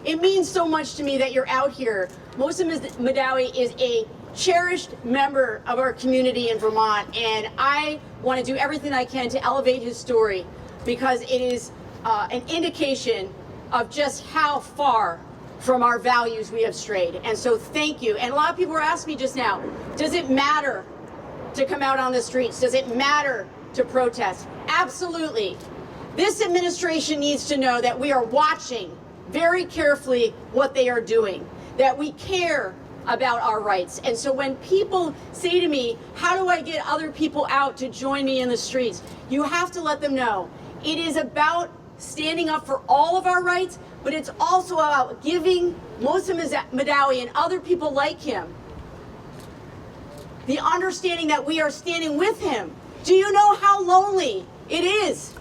It means so much to me that you're out here. Mohsen Mahdawi is a cherished member of our community in Vermont, and I want to do everything I can to elevate his story because it is an indication of just how far from our values we have strayed. And so thank you. And a lot of people were asking me just now, does it matter to come out on the streets? Does it matter to protest? Absolutely. This administration needs to know that we are watching very carefully what they are doing, that we care about our rights. And so when people say to me, how do I get other people out to join me in the streets? You have to let them know it is about standing up for all of our rights, but it's also about giving Mohsen Mahdawi and other people like him the understanding that we are standing with him. Do you know how lonely it is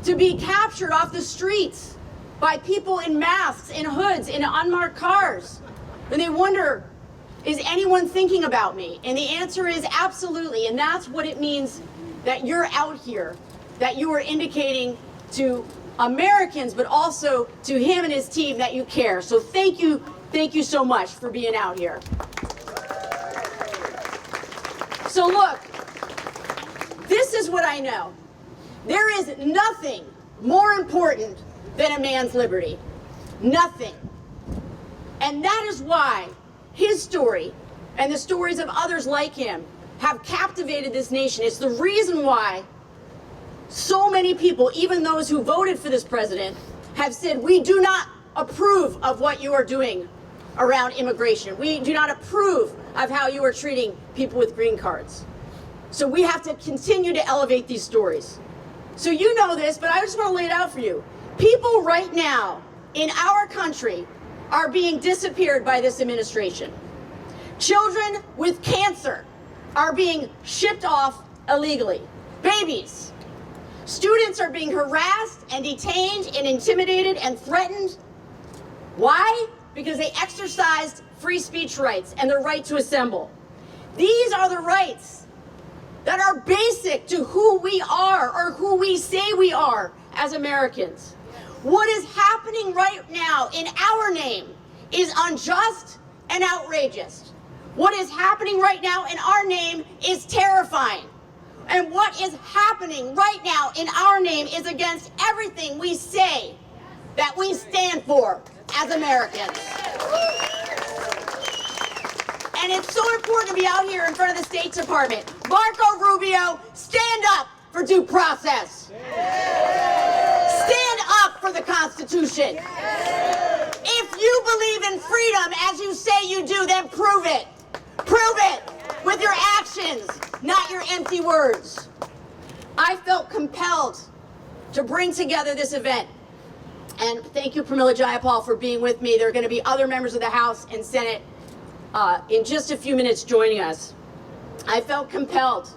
to be captured off the streets by people in masks, in hoods, in unmarked cars? And they wonder, is anyone thinking about me? And the answer is absolutely. And that's what it means that you're out here, that you are indicating to Americans, but also to him and his team that you care. So thank you so much for being out here. So look, this is what I know. There is nothing more important than a man's liberty. Nothing. And that is why his story and the stories of others like him have captivated this nation. It's the reason why so many people, even those who voted for this president, have said, we do not approve of what you are doing around immigration. We do not approve of how you are treating people with green cards. So we have to continue to elevate these stories. So you know this, but I just want to lay it out for you. People right now in our country are being disappeared by this administration. Children with cancer are being shipped off illegally. Babies. Students are being harassed and detained and intimidated and threatened. Why? Because they exercised free speech rights and the right to assemble. These are the rights that are basic to who we are or who we say we are as Americans. What is happening right now in our name is unjust and outrageous. What is happening right now in our name is terrifying. And what is happening right now in our name is against everything we say that we stand for as Americans. And it's so important to be out here in front of the State Department. Marco Rubio, stand up for due process. Stand up for the Constitution. If you believe in freedom as you say you do, then prove it. Prove it with your actions, not your empty words. I felt compelled to bring together this event. And thank you, Pramila Jayapal, for being with me. There are going to be other members of the House and Senate in just a few minutes joining us. I felt compelled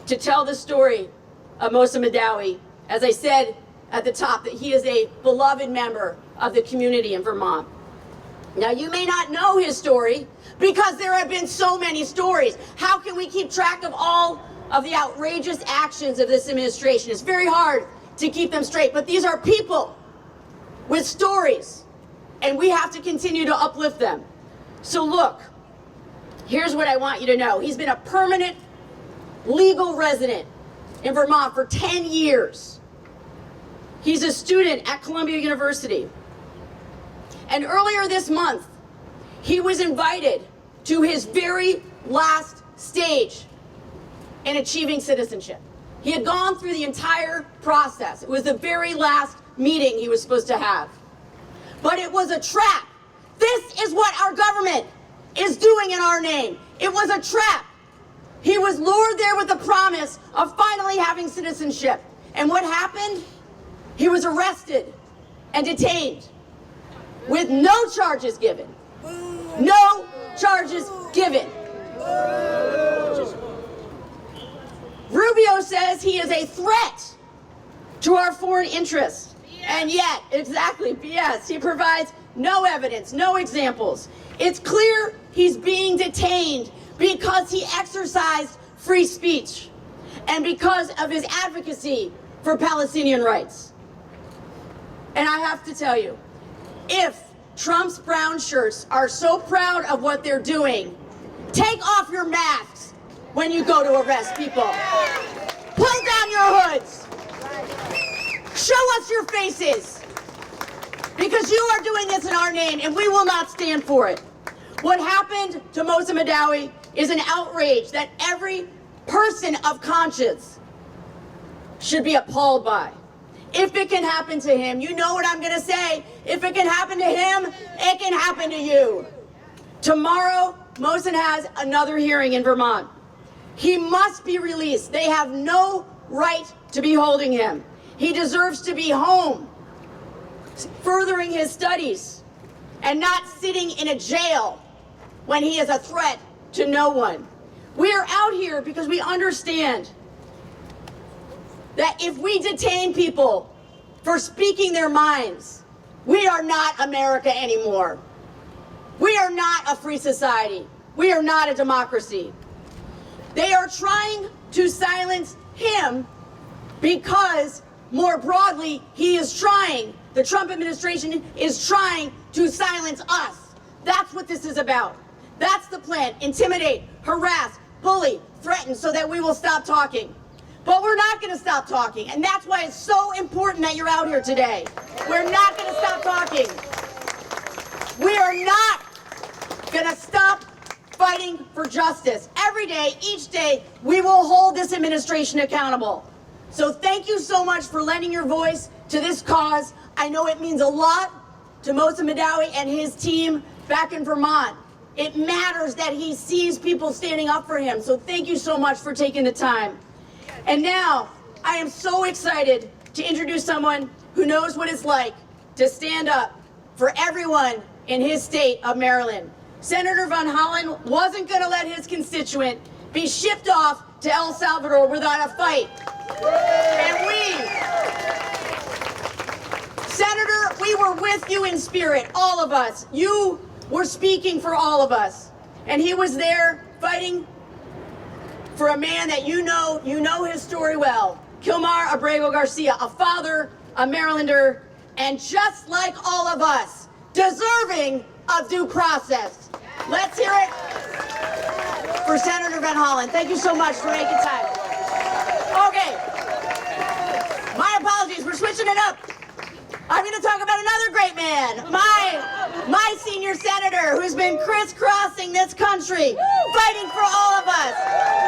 to tell the story of Mohsen Mahdawi. As I said at the top, that he is a beloved member of the community in Vermont. Now, you may not know his story because there have been so many stories. How can we keep track of all of the outrageous actions of this administration? It's very hard to keep them straight, but these are people with stories, and we have to continue to uplift them. So look, here's what I want you to know. He's been a permanent legal resident in Vermont for 10 years. He's a student at Columbia University. And earlier this month, he was invited to his very last stage in achieving citizenship. He had gone through the entire process. It was the very last meeting he was supposed to have. But it was a trap. This is what our government is doing in our name. It was a trap. He was lured there with the promise of finally having citizenship. And what happened? He was arrested and detained with no charges given. No charges given. Rubio says he is a threat to our foreign interests. And yet, exactly, BS, he provides no evidence, no examples. It's clear he's being detained because he exercised free speech and because of his advocacy for Palestinian rights. And I have to tell you, if Trump's brown shirts are so proud of what they're doing, take off your masks when you go to arrest people. Pull down your hoods. Show us your faces. Because you are doing this in our name, and we will not stand for it. What happened to Mohsen Mahdawi is an outrage that every person of conscience should be appalled by. If it can happen to him, you know what I'm going to say. If it can happen to him, it can happen to you. Tomorrow, Mohsen has another hearing in Vermont. He must be released. They have no right to be holding him. He deserves to be home, furthering his studies, and not sitting in a jail when he is a threat to no one. We are out here because we understand that if we detain people for speaking their minds, we are not America anymore. We are not a free society. We are not a democracy. They are trying to silence him because, more broadly, the Trump administration is trying to silence us. That's what this is about. That's the plan. Intimidate, harass, bully, threaten so that we will stop talking. But we're not going to stop talking, and that's why it's so important that you're out here today. We're not going to stop talking. We are not going to stop fighting for justice. Every day, each day, we will hold this administration accountable. So thank you so much for lending your voice to this cause. I know it means a lot to Mohsen Mahdawi and his team back in Vermont. It matters that he sees people standing up for him. So thank you so much for taking the time. And now, I am so excited to introduce someone who knows what it's like to stand up for everyone in his state of Maryland. Senator Van Hollen wasn't going to let his constituent be shipped off to El Salvador without a fight. And Senator, we were with you in spirit, all of us. You were speaking for all of us. And he was there fighting for a man that you know his story well, Kilmar Abrego Garcia, a father, a Marylander, and just like all of us, deserving of due process. Let's hear it for Senator Van Hollen. Thank you so much for making time. Okay, my apologies, we're switching it up. I'm going to talk about another great man, my senior senator who's been crisscrossing this country, fighting for all of us.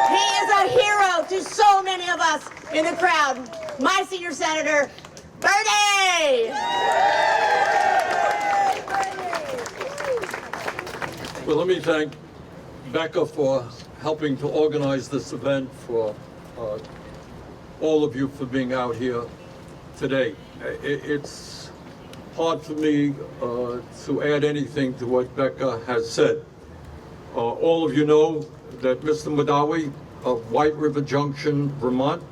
He is a hero to so many of us in the crowd. My senior senator, Bernie! Well, let me thank Becca for helping to organize this event, for all of you for being out here today. It's hard for me to add anything to what Becca has said. All of you know that Mr. Mahdawi of White River Junction, Vermont,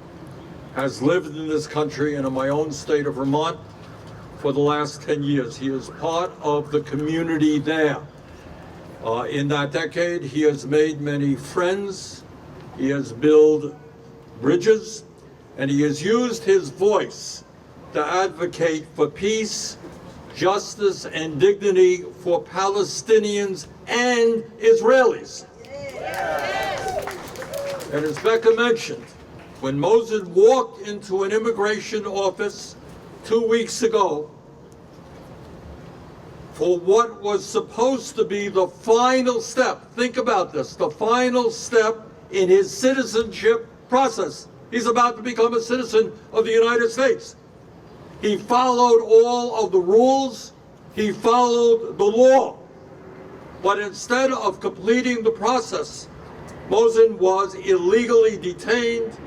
has lived in this country and in my own state of Vermont for the last 10 years. He is part of the community there. In that decade, he has made many friends, he has built bridges, and he has used his voice to advocate for peace, justice, and dignity for Palestinians and Israelis. And as Becca mentioned, when Mohsen walked into an immigration office 2 weeks ago for what was supposed to be the final step, think about this, the final step in his citizenship process. He's about to become a citizen of the United States. He followed all of the rules, he followed the law. But instead of completing the process, Mohsen was illegally detained.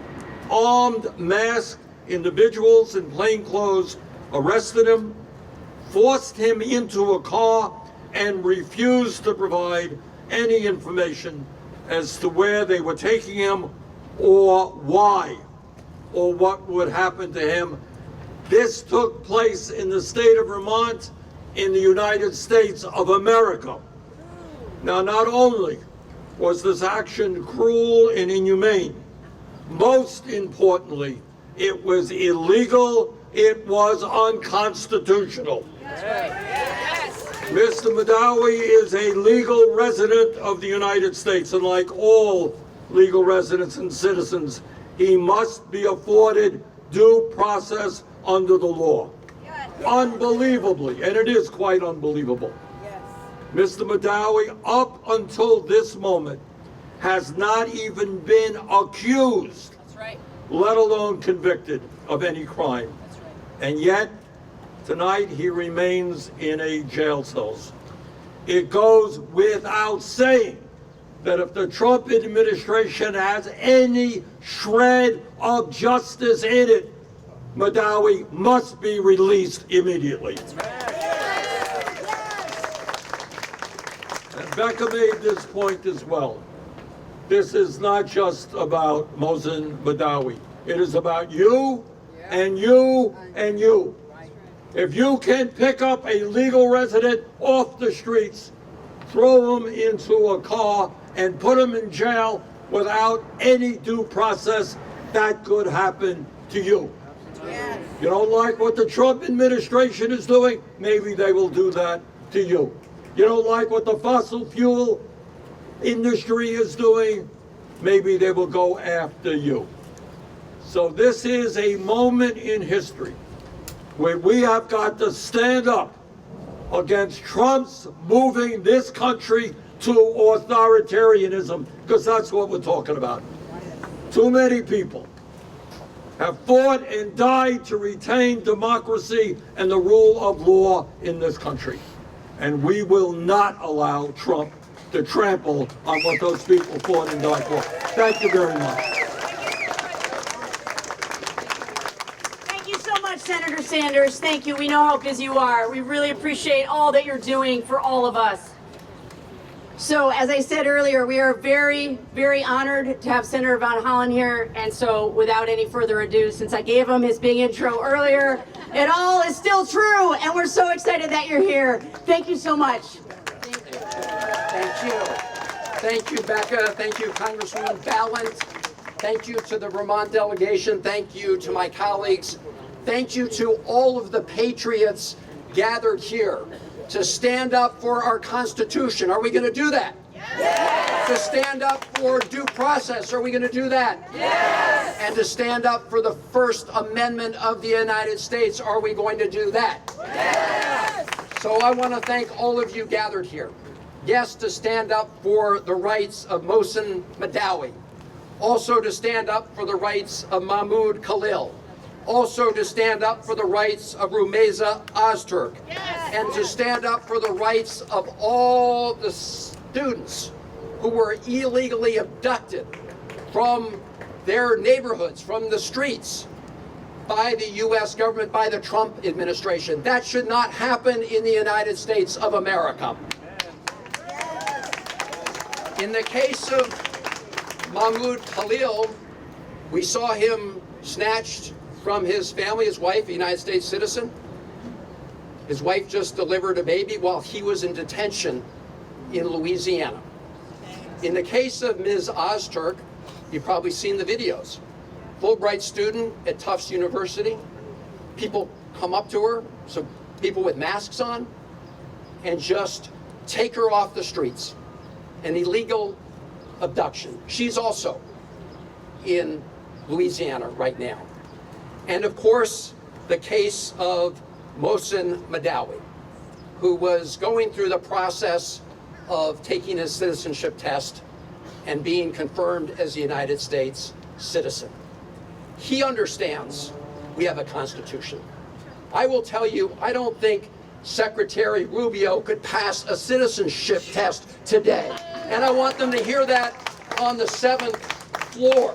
Armed, masked individuals in plain clothes arrested him, forced him into a car, and refused to provide any information as to where they were taking him or why or what would happen to him. This took place in the state of Vermont in the United States of America. Now, not only was this action cruel and inhumane, most importantly, it was illegal, it was unconstitutional. That's right. Yes. Mr. Mahdawi is a legal resident of the United States, and like all legal residents and citizens, he must be afforded due process under the law. Unbelievably, and it is quite unbelievable. Mr. Mahdawi, up until this moment, has not even been accused, let alone convicted of any crime. And yet, tonight he remains in a jail cell. It goes without saying that if the Trump administration has any shred of justice in it, Mahdawi must be released immediately. And Becca made this point as well. This is not just about Mohsen Mahdawi. It is about you and you and you. If you can pick up a legal resident off the streets, throw him into a car and put him in jail without any due process, that could happen to you. You don't like what the Trump administration is doing? Maybe they will do that to you. You don't like what the fossil fuel industry is doing? Maybe they will go after you. So this is a moment in history where we have got to stand up against Trump's moving this country to authoritarianism, because that's what we're talking about. Too many people have fought and died to retain democracy and the rule of law in this country. And we will not allow Trump to trample on what those people fought and died for. Thank you very much. Thank you so much, Senator Sanders. Thank you. We know how busy you are. We really appreciate all that you're doing for all of us. So, as I said earlier, we are very, very honored to have Senator Van Hollen here. And so, without any further ado, since I gave him his big intro earlier, it all is still true, and we're so excited that you're here. Thank you so much. Thank you. Thank you, Becca. Thank you, Congresswoman Balint. Thank you to the Vermont delegation. Thank you to my colleagues. Thank you to all of the patriots gathered here to stand up for our Constitution. Are we going to do that? Yes. To stand up for due process. Are we going to do that? Yes. And to stand up for the First Amendment of the United States. Are we going to do that? Yes. So I want to thank all of you gathered here. Yes, to stand up for the rights of Mohsen Mahdawi. Also to stand up for the rights of Mahmoud Khalil. Also to stand up for the rights of Mosa Ozturk. Yes. And to stand up for the rights of all the students who were illegally abducted from their neighborhoods, from the streets, by the U.S. government, by the Trump administration. That should not happen in the United States of America. In the case of Mahmoud Khalil, we saw him snatched from his family, his wife, a United States citizen. His wife just delivered a baby while he was in detention in Louisiana. In the case of Ms. Ozturk, you've probably seen the videos. Fulbright student at Tufts University. People come up to her, so people with masks on, and just take her off the streets. An illegal abduction. She's also in Louisiana right now. And of course, the case of Mohsen Mahdawi, who was going through the process of taking his citizenship test and being confirmed as a United States citizen. He understands we have a Constitution. I will tell you, I don't think Secretary Rubio could pass a citizenship test today. And I want them to hear that on the 7th floor.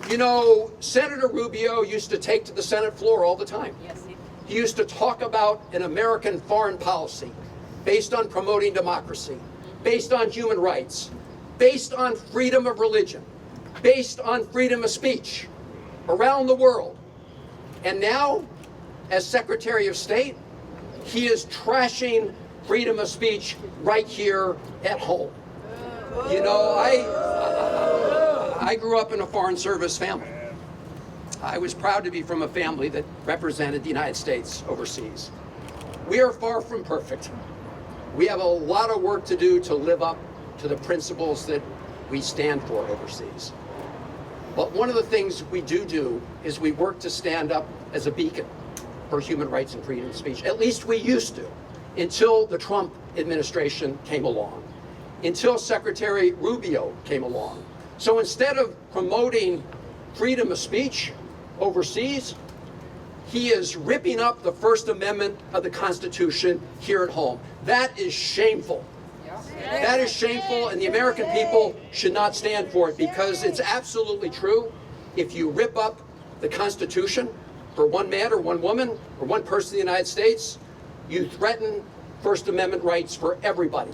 You know, Senator Rubio used to take to the Senate floor all the time. He used to talk about an American foreign policy based on promoting democracy, based on human rights, based on freedom of religion, based on freedom of speech around the world. And now, as Secretary of State, he is trashing freedom of speech right here at home. You know, I grew up in a Foreign Service family. I was proud to be from a family that represented the United States overseas. We are far from perfect. We have a lot of work to do to live up to the principles that we stand for overseas. But one of the things we do is we work to stand up as a beacon for human rights and freedom of speech. At least we used to, until the Trump administration came along, until Secretary Rubio came along. So instead of promoting freedom of speech overseas, he is ripping up the First Amendment of the Constitution here at home. That is shameful. That is shameful, and the American people should not stand for it, because it's absolutely true. If you rip up the Constitution for one man or one woman or one person in the United States, you threaten First Amendment rights for everybody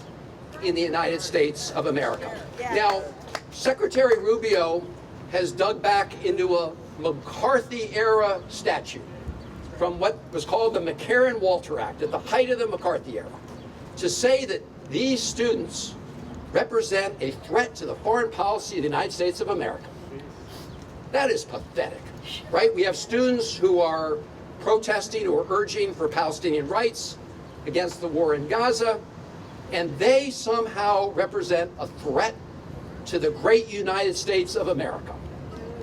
in the United States of America. Now, Secretary Rubio has dug back into a McCarthy-era statute from what was called the McCarran-Walter Act at the height of the McCarthy era, to say that these students represent a threat to the foreign policy of the United States of America. That is pathetic, right? We have students who are protesting or urging for Palestinian rights against the war in Gaza, and they somehow represent a threat to the great United States of America.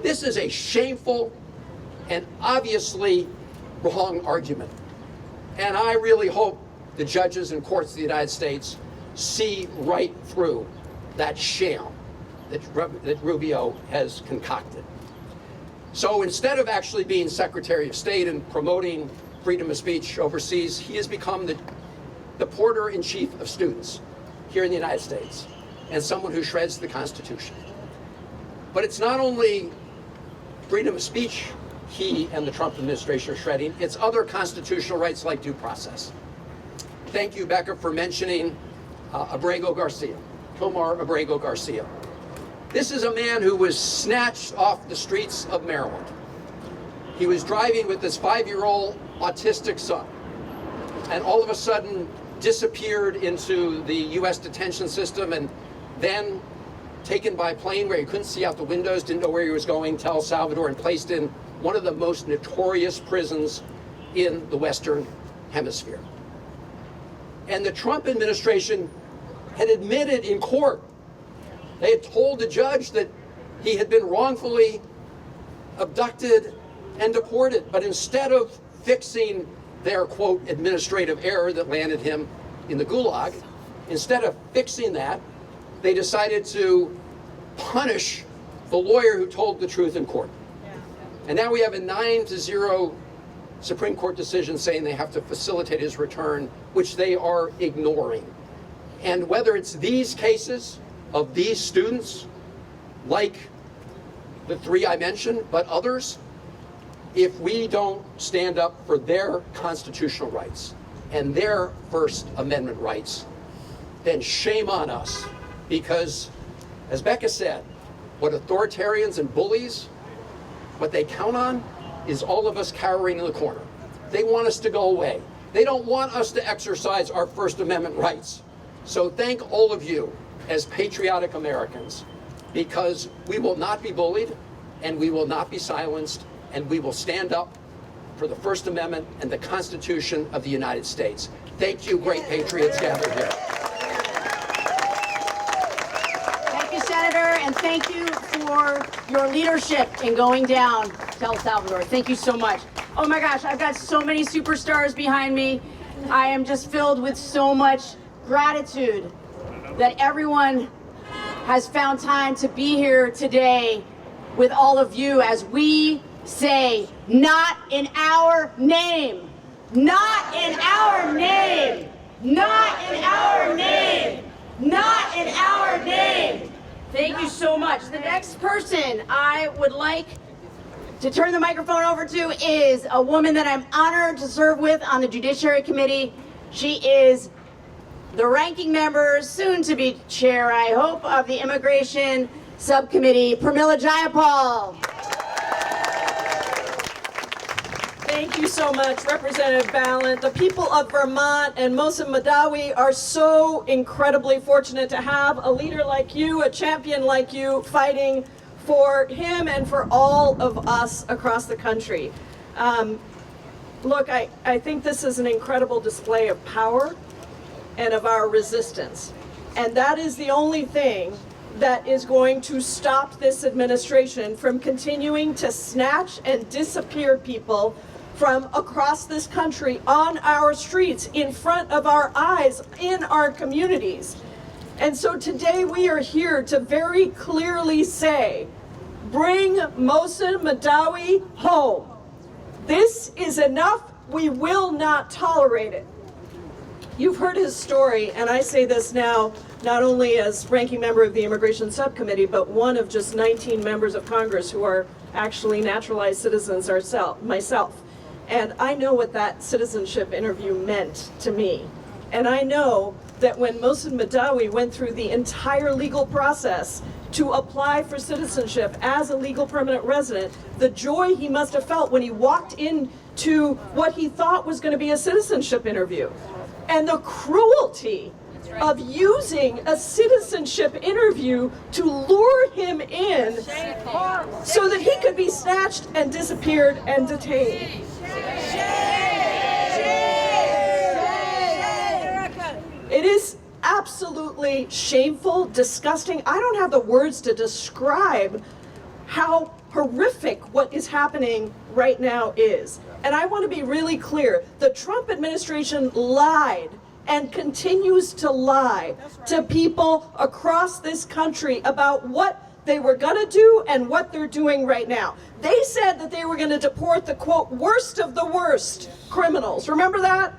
This is a shameful and obviously wrong argument. And I really hope the judges and courts of the United States see right through that sham that Rubio has concocted. So instead of actually being Secretary of State and promoting freedom of speech overseas, he has become the porter-in-chief of students here in the United States, and someone who shreds the Constitution. But it's not only freedom of speech he and the Trump administration are shredding, it's other constitutional rights like due process. Thank you, Becca, for mentioning Abrego Garcia, Tomar Abrego Garcia. This is a man who was snatched off the streets of Maryland. He was driving with his 5-year-old autistic son, and all of a sudden disappeared into the U.S. detention system, and then taken by plane where he couldn't see out the windows, didn't know where he was going, to El Salvador, and placed in one of the most notorious prisons in the Western Hemisphere. And the Trump administration had admitted in court, they had told the judge that he had been wrongfully abducted and deported. But instead of fixing their, quote, administrative error that landed him in the gulag, instead of fixing that, they decided to punish the lawyer who told the truth in court. And now we have a 9-0 Supreme Court decision saying they have to facilitate his return, which they are ignoring. And whether it's these cases of these students, like the 3 I mentioned, but others, if we don't stand up for their constitutional rights and their First Amendment rights, then shame on us. Because, as Becca said, what authoritarians and bullies, what they count on is all of us cowering in the corner. They want us to go away. They don't want us to exercise our First Amendment rights. So thank all of you as patriotic Americans, because we will not be bullied and we will not be silenced, and we will stand up for the First Amendment and the Constitution of the United States. Thank you, great patriots gathered here. Thank you, Senator, and thank you for your leadership in going down to El Salvador. Thank you so much. Oh my gosh, I've got so many superstars behind me. I am just filled with so much gratitude that everyone has found time to be here today with all of you as we say, not in our name, not in our name, not in our name, not in our name. Thank you so much. The next person I would like to turn the microphone over to is a woman that I'm honored to serve with on the Judiciary Committee. She is the ranking member, soon to be chair, I hope, of the Immigration Subcommittee, Pramila Jayapal. Thank you so much, Representative Balint. The people of Vermont and Mohsen Mahdawi are so incredibly fortunate to have a leader like you, a champion like you, fighting for him and for all of us across the country. Look, I think this is an incredible display of power and of our resistance. And that is the only thing that is going to stop this administration from continuing to snatch and disappear people from across this country, on our streets, in front of our eyes, in our communities. And so today we are here to very clearly say, bring Mohsen Mahdawi home. This is enough. We will not tolerate it. You've heard his story, and I say this now not only as ranking member of the Immigration Subcommittee, but one of just 19 members of Congress who are actually naturalized citizens myself. And I know what that citizenship interview meant to me. And I know that when Mohsen Mahdawi went through the entire legal process to apply for citizenship as a legal permanent resident, the joy he must have felt when he walked into what he thought was going to be a citizenship interview. And the cruelty of using a citizenship interview to lure him in so that he could be snatched and disappeared and detained. It is absolutely shameful, disgusting. I don't have the words to describe how horrific what is happening right now is. And I want to be really clear. The Trump administration lied and continues to lie to people across this country about what they were going to do and what they're doing right now. They said that they were going to deport the, quote, worst of the worst criminals. Remember that?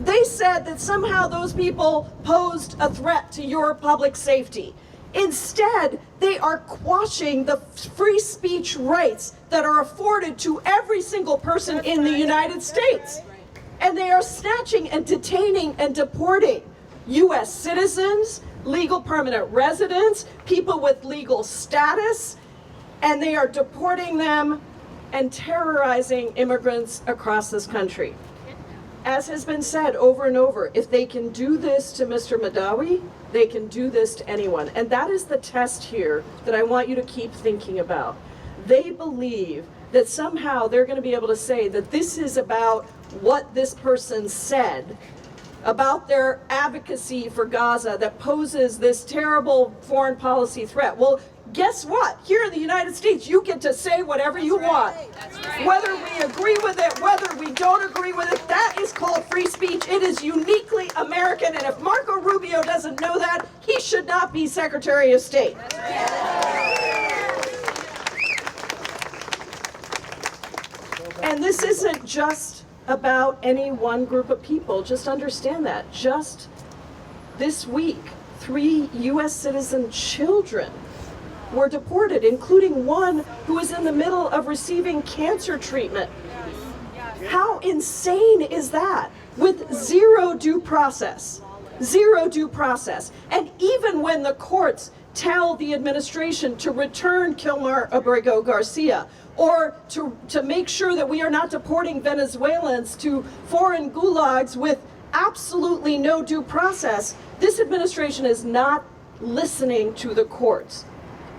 They said that somehow those people posed a threat to your public safety. Instead, they are quashing the free speech rights that are afforded to every single person in the United States. And they are snatching and detaining and deporting U.S. citizens, legal permanent residents, people with legal status, and they are deporting them and terrorizing immigrants across this country. As has been said over and over, if they can do this to Mr. Mahdawi, they can do this to anyone. And that is the test here that I want you to keep thinking about. They believe that somehow they're going to be able to say that this is about what this person said about their advocacy for Gaza that poses this terrible foreign policy threat. Well, guess what? Here in the United States, you get to say whatever you want. Whether we agree with it, whether we don't agree with it, that is called free speech. It is uniquely American, and if Marco Rubio doesn't know that, he should not be Secretary of State. And this isn't just about any one group of people. Just understand that. Just this week, 3 U.S. citizen children were deported, including one who is in the middle of receiving cancer treatment. How insane is that? With zero due process. Zero due process. And even when the courts tell the administration to return Kilmar Abrego Garcia, or to make sure that we are not deporting Venezuelans to foreign gulags with absolutely no due process, this administration is not listening to the courts.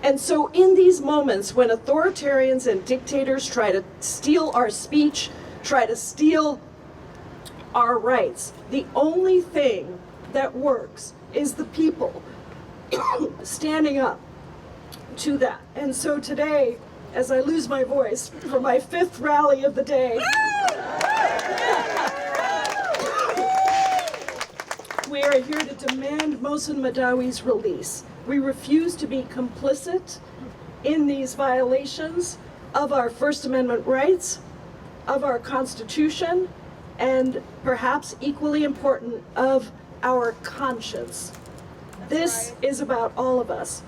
And so in these moments when authoritarians and dictators try to steal our speech, try to steal our rights, the only thing that works is the people standing up to that. And so today, as I lose my voice for my 5th rally of the day, we are here to demand Mohsen Mahdawi's release. We refuse to be complicit in these violations of our First Amendment rights, of our Constitution, and perhaps equally important, of our conscience. This is about all of us.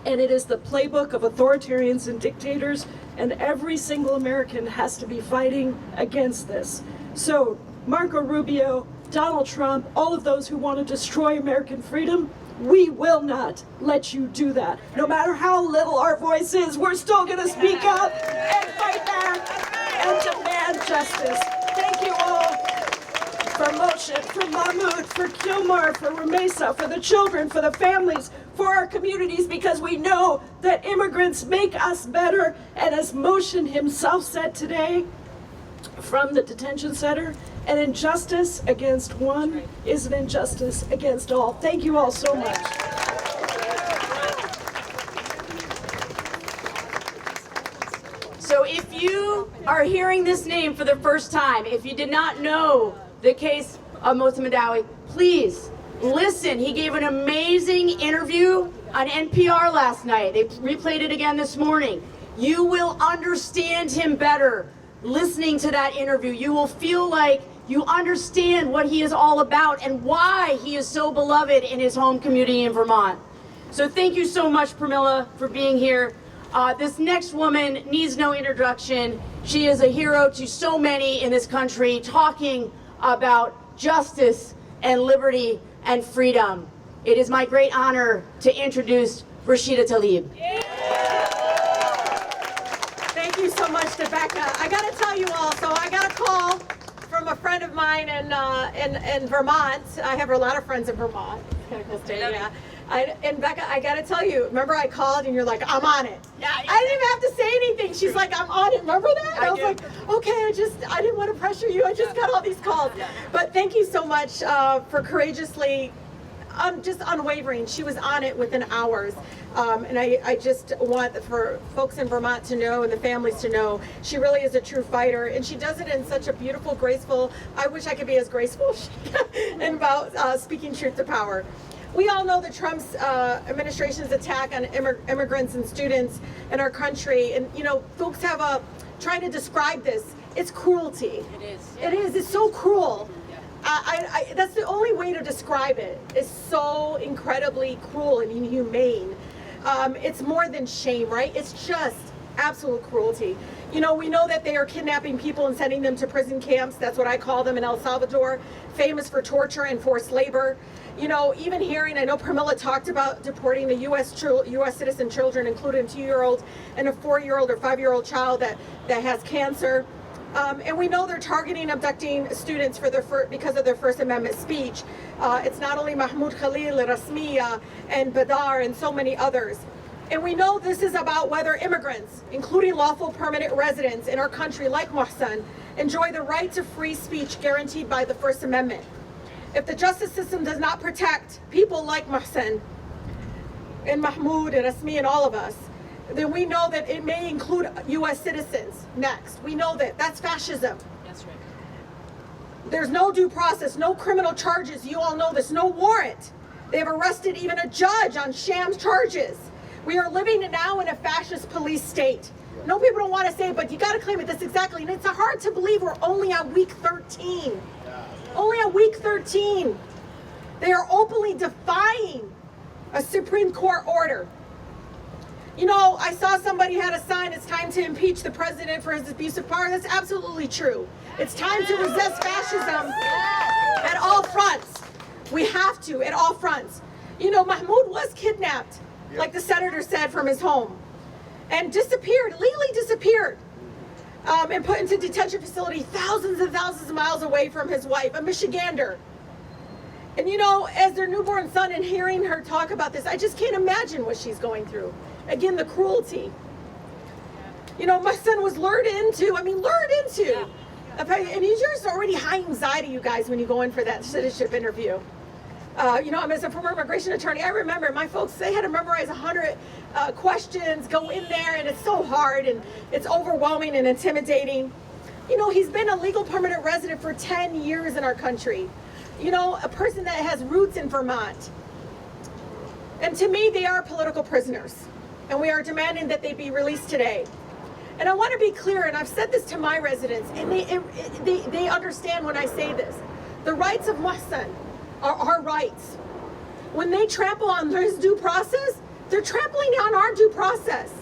And it is the playbook of authoritarians and dictators, and every single American has to be fighting against this. So, Marco Rubio, Donald Trump, all of those who want to destroy American freedom, we will not let you do that. No matter how little our voice is, we're still going to speak up and fight back and demand justice. Thank you all. For Mohsen, for Mahmoud, for Kilmar, for Mosa, for the children, for the families, for our communities, because we know that immigrants make us better. And as Mohsen himself said today, from the detention center. An injustice against one is an injustice against all. Thank you all so much. So if you are hearing this name for the first time, if you did not know the case of Mohsen Mahdawi, please listen. He gave an amazing interview on NPR last night. They replayed it again this morning. You will understand him better listening to that interview. You will feel like you understand what he is all about and why he is so beloved in his home community in Vermont. So thank you so much, Pramila, for being here. This next woman needs no introduction. She is a hero to so many in this country, talking about justice and liberty and freedom. It is my great honor to introduce Rashida Tlaib. Thank you so much, Becca. I got to tell you all, so I got a call from a friend of mine in Vermont. I have a lot of friends in Vermont. It's kind of cool state, yeah. And Becca, I got to tell you, remember I called and you're like, I'm on it. Yeah, I didn't even have to say anything. She's like, I'm on it. Remember that? I was like, okay, I didn't want to pressure you. I just got all these calls. But thank you so much for courageously, just unwavering. She was on it within hours. And I just want for folks in Vermont to know and the families to know she really is a true fighter, and she does it in such a beautiful, graceful, I wish I could be as graceful and about speaking truth to power. We all know that Trump's administration's attack on immigrants and students in our country, and you know, folks have trying to describe this. It's cruelty. It is. It is. It's so cruel. That's the only way to describe it. It's so incredibly cruel and inhumane. It's more than shame, right? It's just absolute cruelty. You know, we know that they are kidnapping people and sending them to prison camps. That's what I call them in El Salvador, famous for torture and forced labor. You know, even hearing, I know Pramila talked about deporting the U.S. citizen children, including a 2-year-old and a 4-year-old or 5-year-old child that has cancer. And we know they're targeting, abducting students for because of their First Amendment speech. It's not only Mahmoud Khalil, Rasmiya, and Badar, and so many others. And we know this is about whether immigrants, including lawful permanent residents in our country like Mohsen, enjoy the right to free speech guaranteed by the First Amendment. If the justice system does not protect people like Mohsen and Mahmoud and Rasmi and all of us, then we know that it may include U.S. citizens next. We know that. That's fascism. That's right. There's no due process, no criminal charges. You all know this. No warrant. They have arrested even a judge on sham charges. We are living now in a fascist police state. No, people don't want to say it, but you got to claim it. That's exactly. And it's hard to believe we're only on week 13. Only on week 13. They are openly defying a Supreme Court order. You know, I saw somebody had a sign, it's time to impeach the president for his abuse of power. That's absolutely true. It's time to resist fascism at all fronts. We have to, at all fronts. You know, Mahmoud was kidnapped, like the senator said, from his home and disappeared, legally disappeared, and put into detention facility thousands and thousands of miles away from his wife, a Michigander. And you know, as their newborn son, and hearing her talk about this, I just can't imagine what she's going through. Again, the cruelty. You know, my son was lured into. And you're just already high anxiety, you guys, when you go in for that citizenship interview. You know, as a former immigration attorney, I remember my folks, they had to memorize 100 questions, go in there, and it's so hard, and it's overwhelming and intimidating. You know, he's been a legal permanent resident for 10 years in our country. You know, a person that has roots in Vermont. And to me, they are political prisoners. And we are demanding that they be released today. And I want to be clear, and I've said this to my residents, and they understand when I say this. The rights of Mohsen are our rights. When they trample on his due process, they're trampling on our due process.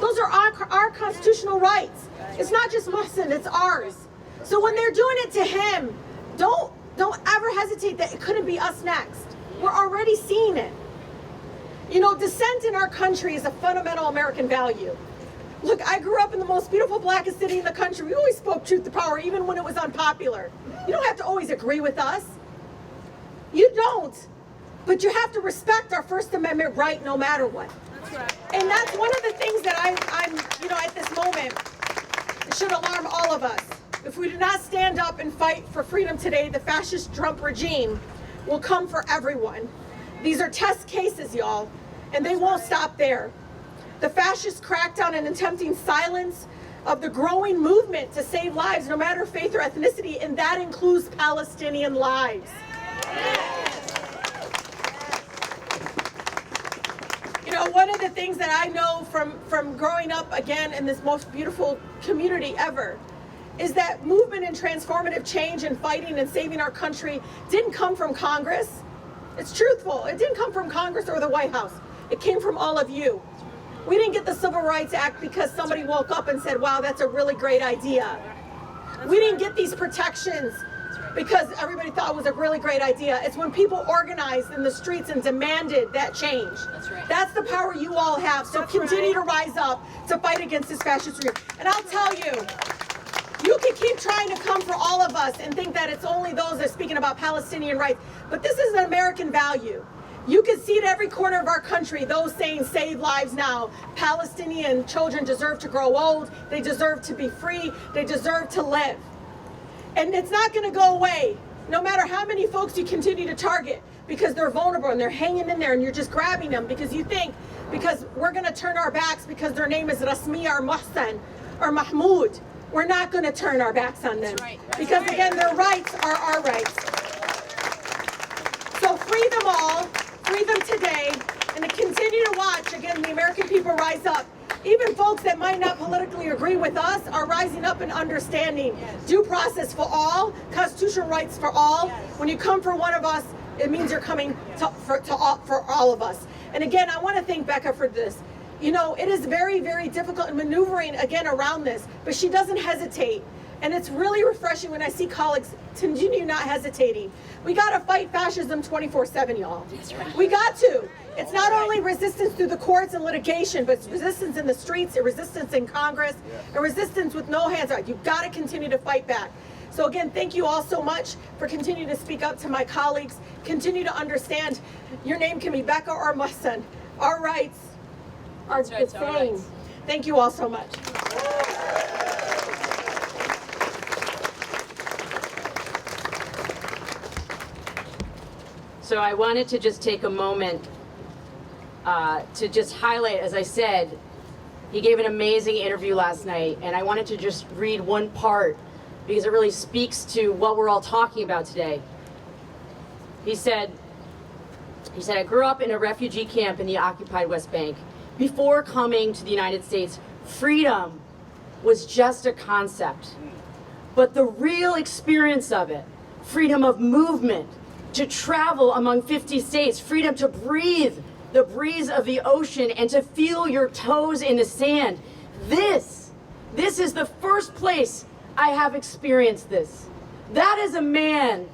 Those are our constitutional rights. It's not just Mohsen, it's ours. So when they're doing it to him, don't ever hesitate that it couldn't be us next. We're already seeing it. You know, dissent in our country is a fundamental American value. Look, I grew up in the most beautiful, blackest city in the country. We always spoke truth to power, even when it was unpopular. You don't have to always agree with us. You don't. But you have to respect our First Amendment right no matter what. That's right. And that's one of the things that I'm, you know, at this moment, should alarm all of us. If we do not stand up and fight for freedom today, the fascist Trump regime will come for everyone. These are test cases, y'all, and they won't stop there. The fascist crackdown and attempting silence of the growing movement to save lives, no matter faith or ethnicity, and that includes Palestinian lives. You know, one of the things that I know from growing up, again, in this most beautiful community ever, is that movement and transformative change and fighting and saving our country didn't come from Congress. It's truthful. It didn't come from Congress or the White House. It came from all of you. We didn't get the Civil Rights Act because somebody woke up and said, wow, that's a really great idea. We didn't get these protections because everybody thought it was a really great idea. It's when people organized in the streets and demanded that change. That's the power you all have. So continue to rise up to fight against this fascist regime. And I'll tell you, you can keep trying to come for all of us and think that it's only those that are speaking about Palestinian rights, but this is an American value. You can see at every corner of our country those saying save lives now. Palestinian children deserve to grow old. They deserve to be free. They deserve to live. And it's not going to go away, no matter how many folks you continue to target, because they're vulnerable and they're hanging in there and you're just grabbing them because you think, because we're going to turn our backs because their name is Rasmi or Mohsen or Mahmoud. We're not going to turn our backs on them. Because again, their rights are our rights. So free them all. Free them today, and to continue to watch, again, the American people rise up. Even folks that might not politically agree with us are rising up and understanding due process for all, constitutional rights for all. When you come for one of us, it means you're coming for all of us. And again, I want to thank Becca for this. You know, it is very, very difficult in maneuvering, again, around this, but she doesn't hesitate. And it's really refreshing when I see colleagues continue not hesitating. We got to fight fascism 24/7, y'all. We got to. It's not only resistance through the courts and litigation, but it's resistance in the streets, and resistance in Congress, and resistance with no hands out. You've got to continue to fight back. So again, thank you all so much for continuing to speak up to my colleagues. Continue to understand your name can be Becca or Mohsen. Our rights are the same. Thank you all so much. So I wanted to just take a moment to just highlight, as I said, he gave an amazing interview last night, and I wanted to just read one part because it really speaks to what we're all talking about today. He said, I grew up in a refugee camp in the occupied West Bank. Before coming to the United States, freedom was just a concept. But the real experience of it, freedom of movement, to travel among 50 states, freedom to breathe the breeze of the ocean and to feel your toes in the sand. This is the first place I have experienced this. That is a man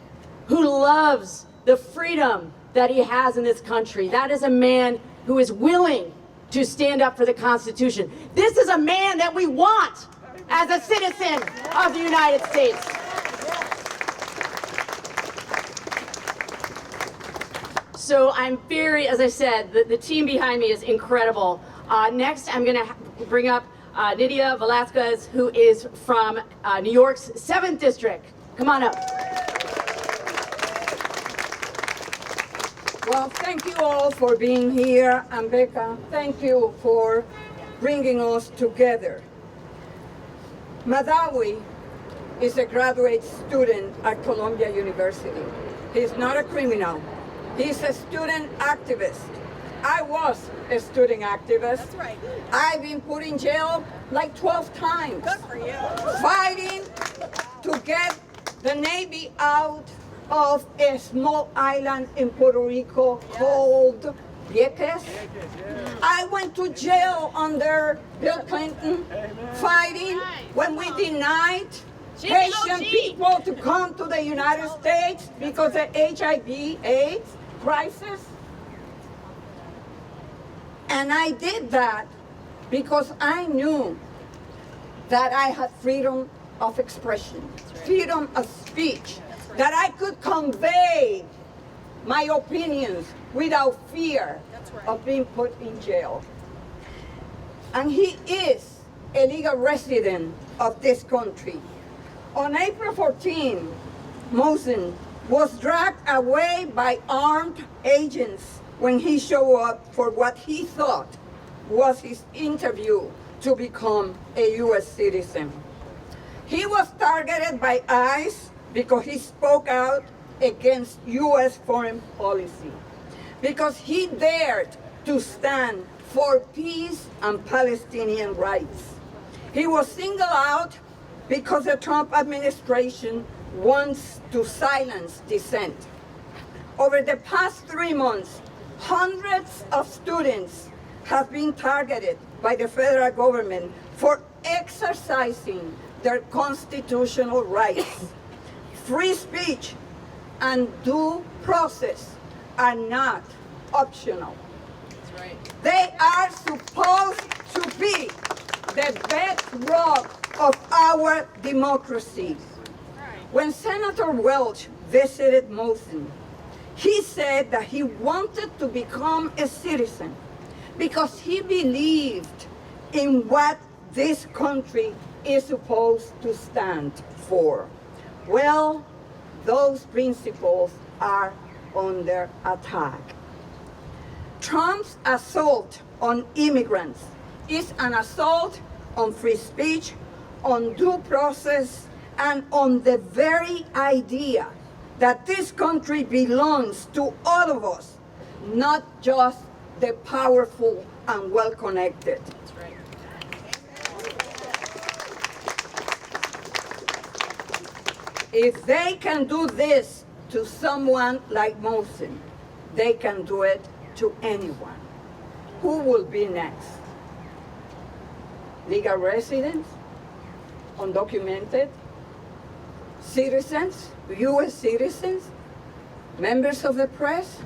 who loves the freedom that he has in this country. That is a man who is willing to stand up for the Constitution. This is a man that we want as a citizen of the United States. So I'm very, as I said, the team behind me is incredible. Next, I'm going to bring up Nydia Velasquez, who is from New York's 7th District. Come on up. Well, thank you all for being here. And Becca, thank you for bringing us together. Mahdawi is a graduate student at Columbia University. He's not a criminal. He's a student activist. I was a student activist. That's right. I've been put in jail like 12 times. Good for you. Fighting to get the Navy out of a small island in Puerto Rico called Vieques. I went to jail under Bill Clinton, fighting when we denied Haitian people to come to the United States because of HIV/AIDS crisis. And I did that because I knew that I had freedom of expression, freedom of speech, that I could convey my opinions without fear of being put in jail. And he is a legal resident of this country. On April 14, Mohsen was dragged away by armed agents when he showed up for what he thought was his interview to become a U.S. citizen. He was targeted by ICE because he spoke out against U.S. foreign policy, because he dared to stand for peace and Palestinian rights. He was singled out because the Trump administration wants to silence dissent. Over the past 3 months, hundreds of students have been targeted by the federal government for exercising their constitutional rights. Free speech and due process are not optional. That's right. They are supposed to be the bedrock of our democracy. When Senator Welch visited Mohsen, he said that he wanted to become a citizen because he believed in what this country is supposed to stand for. Well, those principles are under attack. Trump's assault on immigrants is an assault on free speech, on due process, and on the very idea that this country belongs to all of us, not just the powerful and well-connected. That's right. If they can do this to someone like Mohsen, they can do it to anyone. Who will be next? Legal residents? Undocumented? Citizens? U.S. citizens? Members of the press?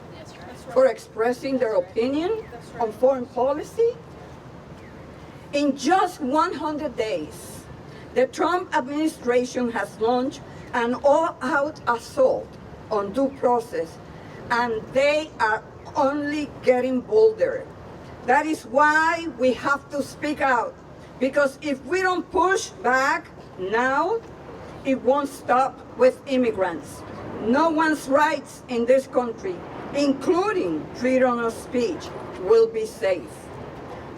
For expressing their opinion on foreign policy? In just 100 days, the Trump administration has launched an all-out assault on due process, and they are only getting bolder. That is why we have to speak out, because if we don't push back now, it won't stop with immigrants. No one's rights in this country, including freedom of speech, will be safe.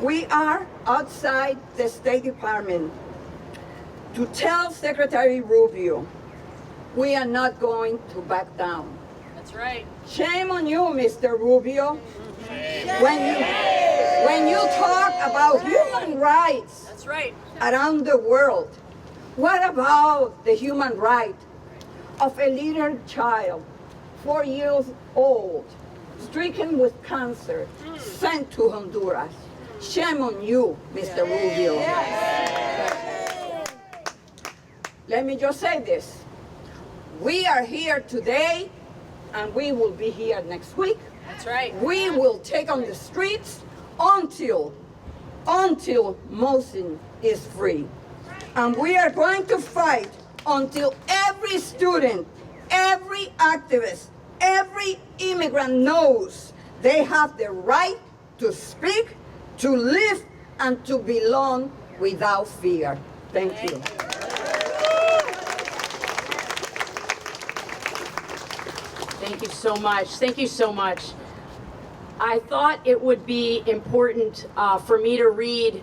We are outside the State Department to tell Secretary Rubio, we are not going to back down. That's right. Shame on you, Mr. Rubio. When you talk about human rights That's right. around the world, what about the human right of a little child, 4 years old, stricken with cancer, sent to Honduras? Shame on you, Mr. Rubio. Let me just say this. We are here today, and we will be here next week. That's right. We will take on the streets until Mohsen is free. And we are going to fight until every student, every activist, every immigrant knows they have the right to speak, to live, and to belong without fear. Thank you. Thank you so much. Thank you so much. I thought it would be important for me to read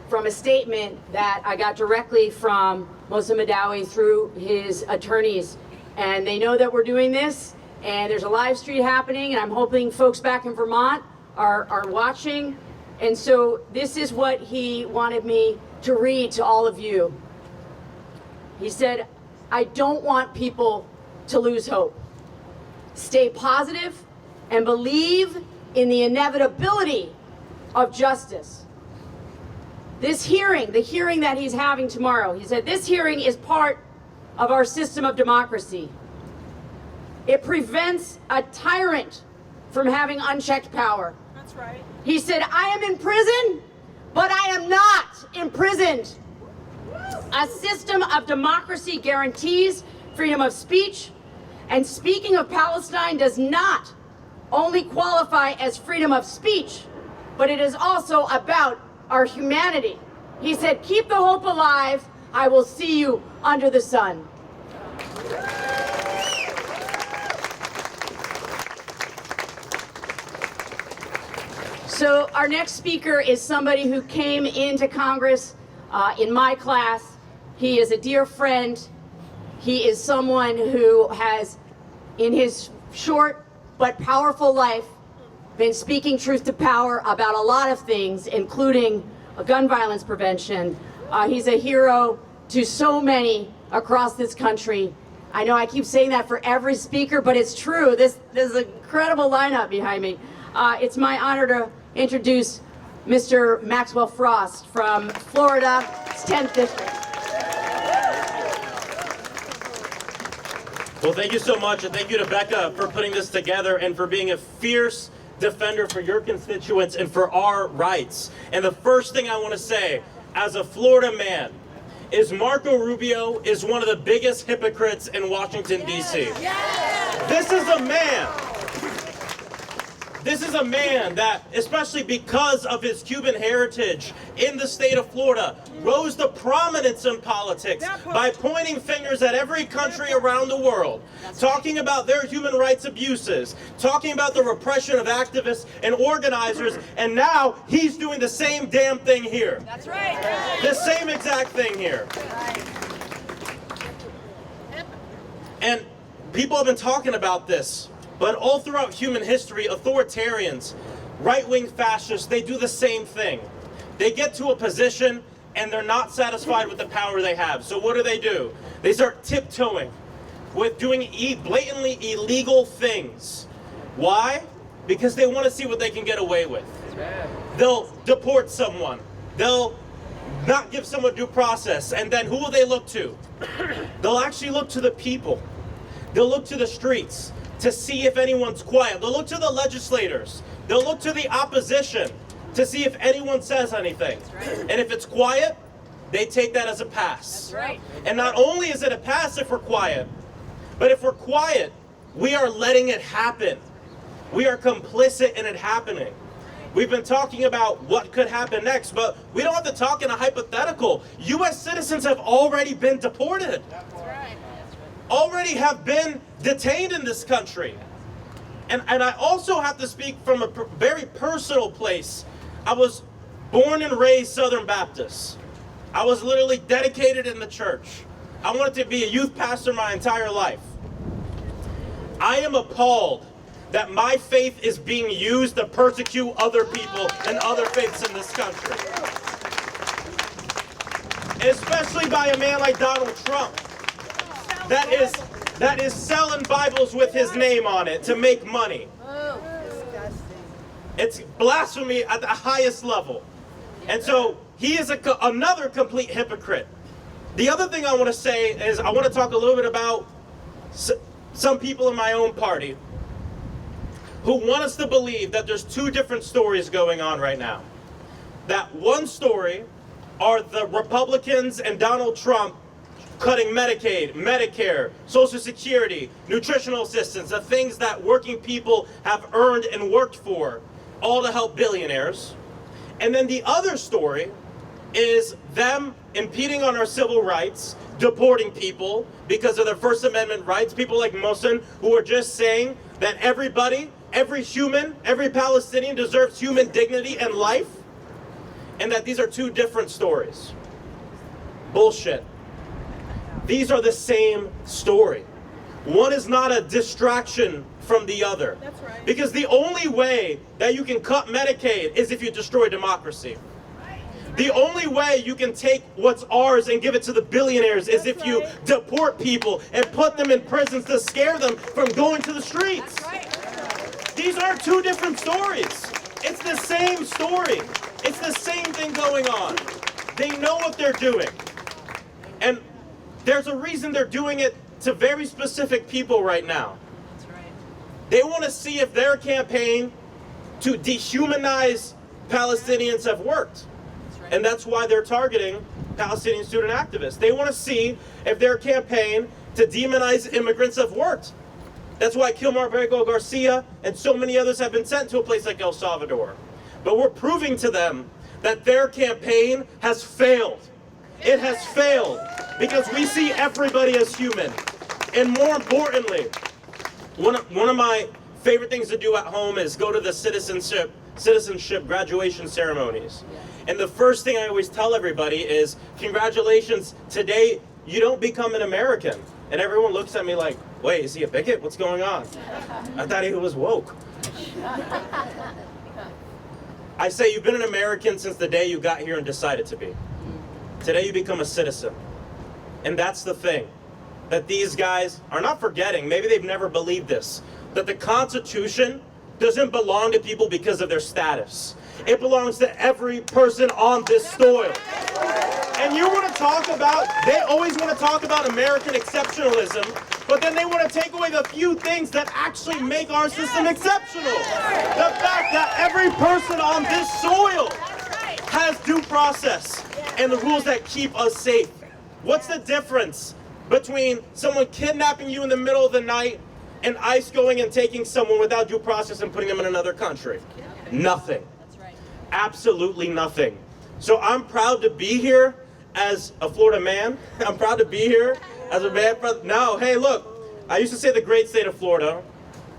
from a statement that I got directly from Mohsen Mahdawi through his attorneys. And they know that we're doing this, and there's a live stream happening, and I'm hoping folks back in Vermont are watching. And so this is what he wanted me to read to all of you. He said, I don't want people to lose hope. Stay positive and believe in the inevitability of justice. This hearing, the hearing that he's having tomorrow, he said, this hearing is part of our system of democracy. It prevents a tyrant from having unchecked power. That's right. He said, I am in prison, but I am not imprisoned. A system of democracy guarantees freedom of speech, and speaking of Palestine does not only qualify as freedom of speech, but it is also about our humanity. He said, keep the hope alive I will see you under the sun. So our next speaker is somebody who came into Congress in my class. He is a dear friend. He is someone who has, in his short but powerful life, been speaking truth to power about a lot of things, including gun violence prevention. He's a hero to so many across this country. I know I keep saying that for every speaker, but it's true. This is an incredible lineup behind me. It's my honor to introduce Mr. Maxwell Frost from Florida's 10th District. Well, thank you so much, and thank you to Becca for putting this together and for being a fierce defender for your constituents and for our rights. And the first thing I want to say, as a Florida man, is Marco Rubio is one of the biggest hypocrites in Washington, D.C. This is a man that, especially because of his Cuban heritage in the state of Florida, rose to prominence in politics by pointing fingers at every country around the world, talking about their human rights abuses, talking about the repression of activists and organizers, and now he's doing the same damn thing here. That's right. The same exact thing here. And people have been talking about this. But all throughout human history, authoritarians, right-wing fascists, they do the same thing. They get to a position and they're not satisfied with the power they have. So what do? They start tiptoeing with doing blatantly illegal things. Why? Because they want to see what they can get away with. They'll deport someone. They'll not give someone due process. And then who will they look to? They'll actually look to the people. They'll look to the streets to see if anyone's quiet. They'll look to the legislators. They'll look to the opposition to see if anyone says anything. And if it's quiet, they take that as a pass. And not only is it a pass if we're quiet, but if we're quiet, we are letting it happen. We are complicit in it happening. We've been talking about what could happen next, but we don't have to talk in a hypothetical. U.S. citizens have already been deported. Already have been detained in this country. And I also have to speak from a very personal place. I was born and raised Southern Baptist. I was literally dedicated in the church. I wanted to be a youth pastor my entire life. I am appalled that my faith is being used to persecute other people and other faiths in this country. Especially by a man like Donald Trump. That is selling Bibles with his name on it to make money. It's blasphemy at the highest level. And so he is another complete hypocrite. The other thing I want to say is I want to talk a little bit about some people in my own party who want us to believe that there's two different stories going on right now. That one story are the Republicans and Donald Trump cutting Medicaid, Medicare, Social Security, nutritional assistance, the things that working people have earned and worked for, all to help billionaires. And then the other story is them impeding on our civil rights, deporting people because of their First Amendment rights, people like Mohsen, who are just saying that everybody, every human, every Palestinian deserves human dignity and life, and that these are two different stories. Bullshit. These are the same story. One is not a distraction from the other. That's right. Because the only way that you can cut Medicaid is if you destroy democracy. The only way you can take what's ours and give it to the billionaires is if you deport people and put them in prisons to scare them from going to the streets. These aren't two different stories. It's the same story. It's the same thing going on. They know what they're doing. And there's a reason they're doing it to very specific people right now. They want to see if their campaign to dehumanize Palestinians have worked. And that's why they're targeting Palestinian student activists. They want to see if their campaign to demonize immigrants have worked. That's why Kilmar Vega Garcia and so many others have been sent to a place like El Salvador. But we're proving to them that their campaign has failed. It has failed because we see everybody as human. And more importantly, one of my favorite things to do at home is go to the citizenship graduation ceremonies. And the first thing I always tell everybody is, congratulations, today you don't become an American. And everyone looks at me like, wait, is he a bigot? What's going on? I thought he was woke. I say you've been an American since the day you got here and decided to be. Today you become a citizen. And that's the thing that these guys are not forgetting. Maybe they've never believed this, that the Constitution doesn't belong to people because of their status. It belongs to every person on this soil. And you want to talk about, they always want to talk about American exceptionalism, but then they want to take away the few things that actually make our system exceptional. The fact that every person on this soil has due process and the rules that keep us safe. What's the difference between someone kidnapping you in the middle of the night and ICE going and taking someone without due process and putting them in another country? Nothing. Absolutely nothing. So I'm proud to be here as a Florida man. I'm proud to be here as a man. No, hey, look, I used to say the great state of Florida.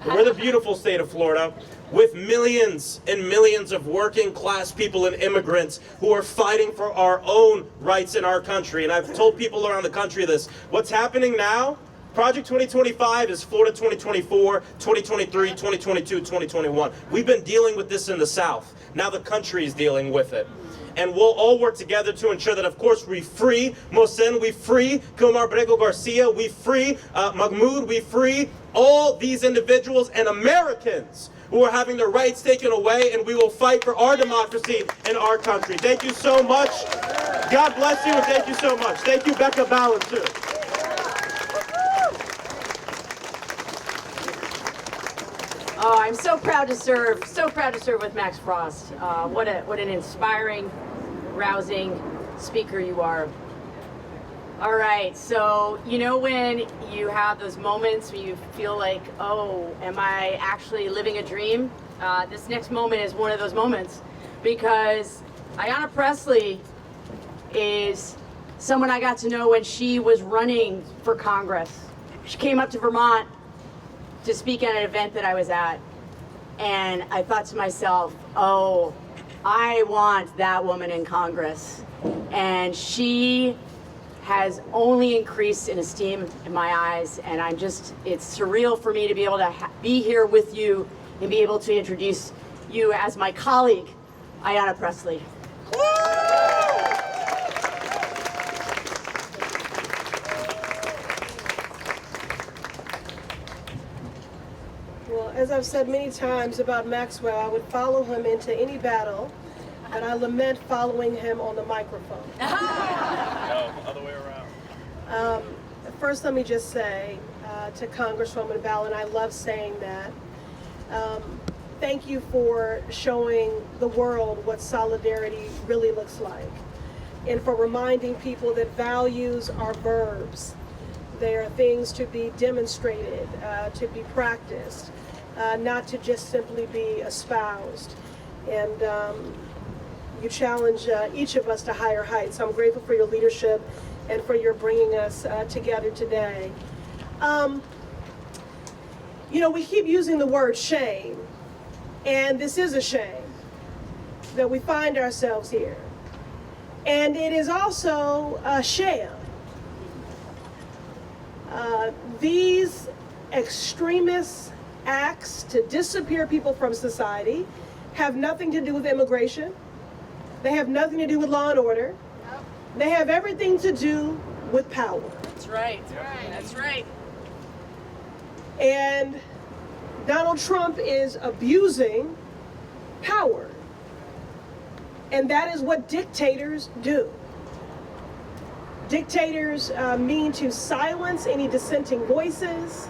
We're the beautiful state of Florida with millions and millions of working class people and immigrants who are fighting for our own rights in our country. And I've told people around the country this. What's happening now? Project 2025 is Florida 2024, 2023, 2022, 2021. We've been dealing with this in the South. Now the country is dealing with it. And we'll all work together to ensure that, of course, we free Mohsen, we free Kumar Brego Garcia, we free Mahmoud, we free all these individuals and Americans who are having their rights taken away, and we will fight for our democracy in our country. Thank you so much. God bless you, and thank you so much. Thank you, Becca Balint, too. Oh, I'm so proud to serve with Max Frost. What an inspiring, rousing speaker you are. All right, so you know when you have those moments when you feel like, oh, am I actually living a dream? This next moment is one of those moments, because Ayanna Pressley is someone I got to know when she was running for Congress. She came up to Vermont to speak at an event that I was at, and I thought to myself, oh, I want that woman in Congress. And she has only increased in esteem in my eyes, and it's surreal for me to be able to be here with you and be able to introduce you as my colleague, Ayanna Pressley. Well, as I've said many times about Maxwell, I would follow him into any battle, but I lament following him on the microphone. No, other way around. First, let me just say to Congresswoman Balint, I love saying that. Thank you for showing the world what solidarity really looks like, and for reminding people that values are verbs. They are things to be demonstrated, to be practiced, not to just simply be espoused. And you challenge each of us to higher heights. I'm grateful for your leadership and for your bringing us together today. You know, we keep using the word shame, and this is a shame that we find ourselves here. And it is also a sham. These extremist acts to disappear people from society have nothing to do with immigration. They have nothing to do with law and order. They have everything to do with power. That's right. That's right. And Donald Trump is abusing power. And that is what dictators do. Dictators mean to silence any dissenting voices.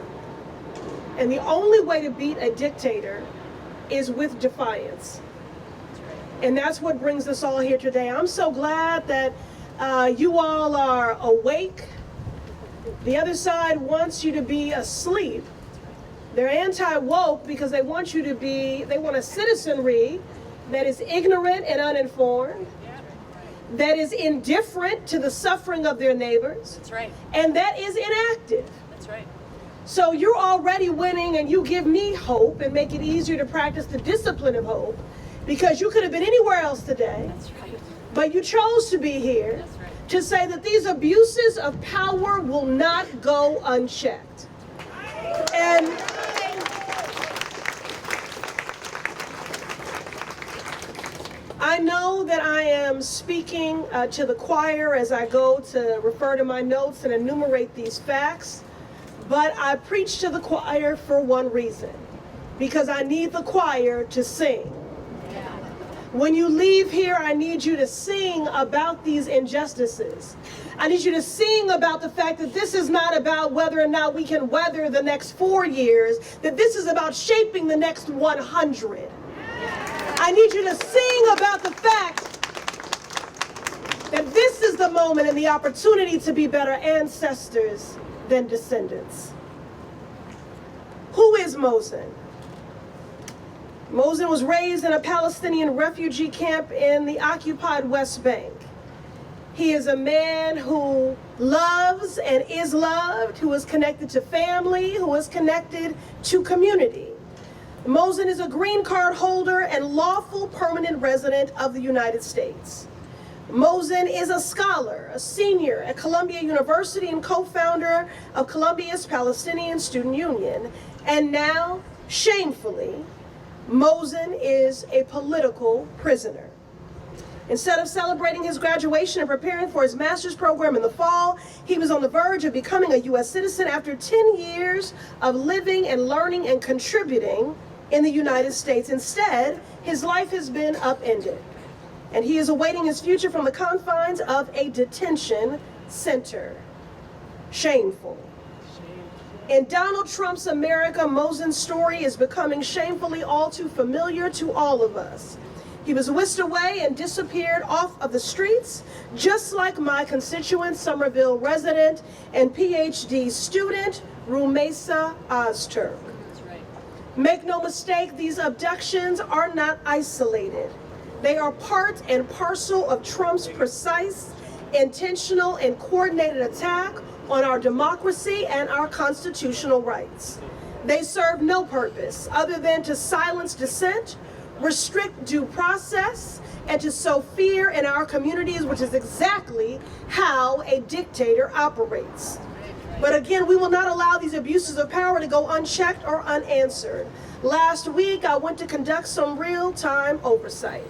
And the only way to beat a dictator is with defiance. And that's what brings us all here today. I'm so glad that you all are awake. The other side wants you to be asleep. They're anti-woke because they want you to be, they want a citizenry that is ignorant and uninformed. that is indifferent to the suffering of their neighbors. That's right. And that is inactive. That's right. So you're already winning, and you give me hope and make it easier to practice the discipline of hope, because you could have been anywhere else today. That's right. But you chose to be here. That's right. To say that these abuses of power will not go unchecked. And I know that I am speaking to the choir as I go to refer to my notes and enumerate these facts, but I preach to the choir for one reason, because I need the choir to sing. When you leave here, I need you to sing about these injustices. I need you to sing about the fact that this is not about whether or not we can weather the next 4 years, that this is about shaping the next 100. I need you to sing about the fact that this is the moment and the opportunity to be better ancestors than descendants. Who is Mohsen? Mohsen was raised in a Palestinian refugee camp in the occupied West Bank. He is a man who loves and is loved, who is connected to family, who is connected to community. Mohsen is a green card holder and lawful permanent resident of the United States. Mohsen is a scholar, a senior at Columbia University and co-founder of Columbia's Palestinian Student Union. And now, shamefully, Mohsen is a political prisoner. Instead of celebrating his graduation and preparing for his master's program in the fall, he was on the verge of becoming a U.S. citizen after 10 years of living and learning and contributing in the United States. Instead, his life has been upended, and he is awaiting his future from the confines of a detention center. Shameful. In Donald Trump's America, Mohsen's story is becoming shamefully all too familiar to all of us. He was whisked away and disappeared off of the streets, just like my constituent, Somerville resident and PhD student, Mosa Mahdawi. Make no mistake, these abductions are not isolated. They are part and parcel of Trump's precise, intentional, and coordinated attack on our democracy and our constitutional rights. They serve no purpose other than to silence dissent, restrict due process, and to sow fear in our communities, which is exactly how a dictator operates. But again, we will not allow these abuses of power to go unchecked or unanswered. Last week, I went to conduct some real-time oversight.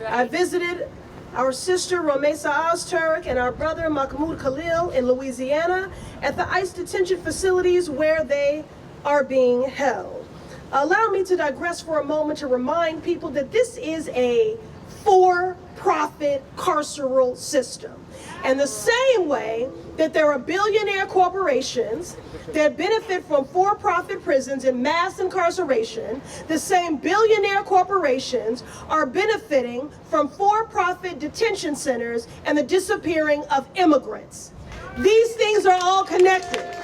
I visited our sister Mosa Mahdawi and our brother Mahmoud Khalil in Louisiana at the ICE detention facilities where they are being held. Allow me to digress for a moment to remind people that this is a for-profit carceral system. And the same way that there are billionaire corporations that benefit from for-profit prisons and mass incarceration, the same billionaire corporations are benefiting from for-profit detention centers and the disappearing of immigrants. These things are all connected.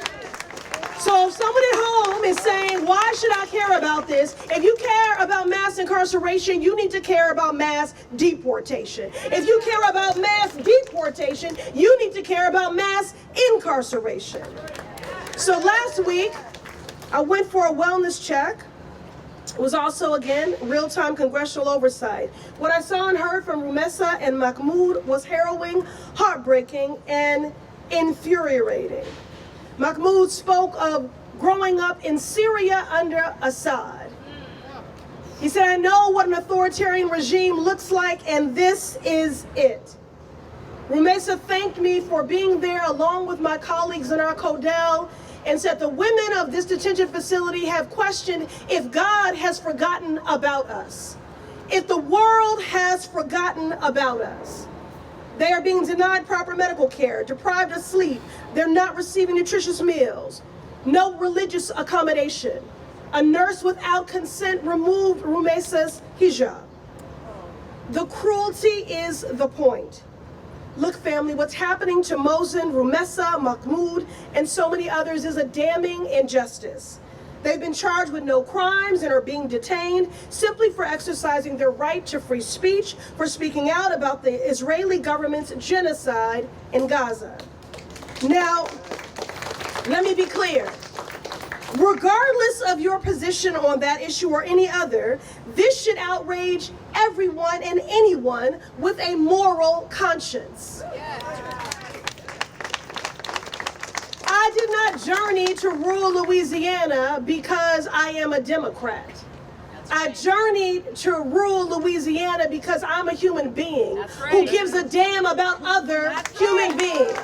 So if someone at home is saying, why should I care about this? If you care about mass incarceration, you need to care about mass deportation. If you care about mass deportation, you need to care about mass incarceration. So last week, I went for a wellness check. It was also, again, real-time congressional oversight. What I saw and heard from Mosa and Mahmoud was harrowing, heartbreaking, and infuriating. Mahmoud spoke of growing up in Syria under Assad. He said, I know what an authoritarian regime looks like, and this is it. Mosa thanked me for being there along with my colleagues in our Codel and said the women of this detention facility have questioned if God has forgotten about us, if the world has forgotten about us. They are being denied proper medical care, deprived of sleep. They're not receiving nutritious meals, no religious accommodation. A nurse without consent removed Mosa's hijab. The cruelty is the point. Look, family, what's happening to Mohsen, Mosa, Mahmoud, and so many others is a damning injustice. They've been charged with no crimes and are being detained simply for exercising their right to free speech, for speaking out about the Israeli government's genocide in Gaza. Now, let me be clear. Regardless of your position on that issue or any other, this should outrage everyone and anyone with a moral conscience. I did not journey to rural Louisiana because I am a Democrat. I journeyed to rural Louisiana because I'm a human being who gives a damn about other human beings.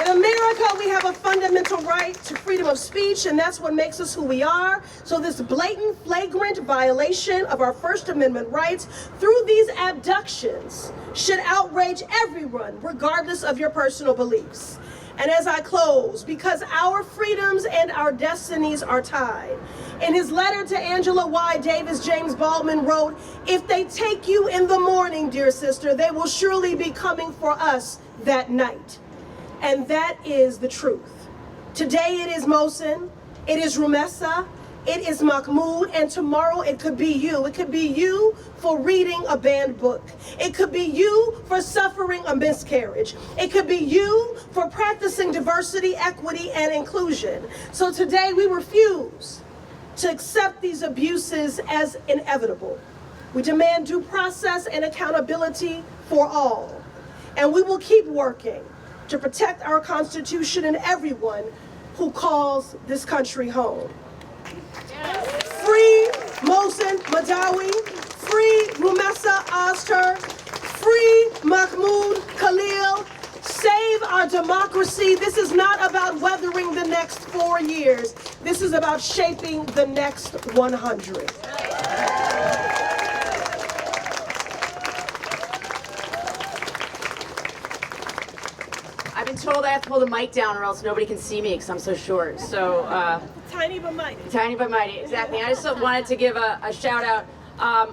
In America, we have a fundamental right to freedom of speech, and that's what makes us who we are. So this blatant, flagrant violation of our First Amendment rights through these abductions should outrage everyone, regardless of your personal beliefs. And as I close, because our freedoms and our destinies are tied. In his letter to Angela Y. Davis, James Baldwin wrote, "If they take you in the morning, dear sister, they will surely be coming for us that night." And that is the truth. Today it is Mohsen, it is Rumessa, it is Mahmoud, and tomorrow it could be you. It could be you for reading a banned book. It could be you for suffering a miscarriage. It could be you for practicing diversity, equity, and inclusion. So today we refuse to accept these abuses as inevitable. We demand due process and accountability for all. And we will keep working to protect our Constitution and everyone who calls this country home. Free Mohsen Mahdawi, free Rumessa Ozturk, free Mahmoud Khalil, save our democracy. This is not about weathering the next 4 years. This is about shaping the next 100. I've been told I have to pull the mic down or else nobody can see me because I'm so short. So, Tiny but mighty. tiny but mighty, exactly. I just wanted to give a shout out.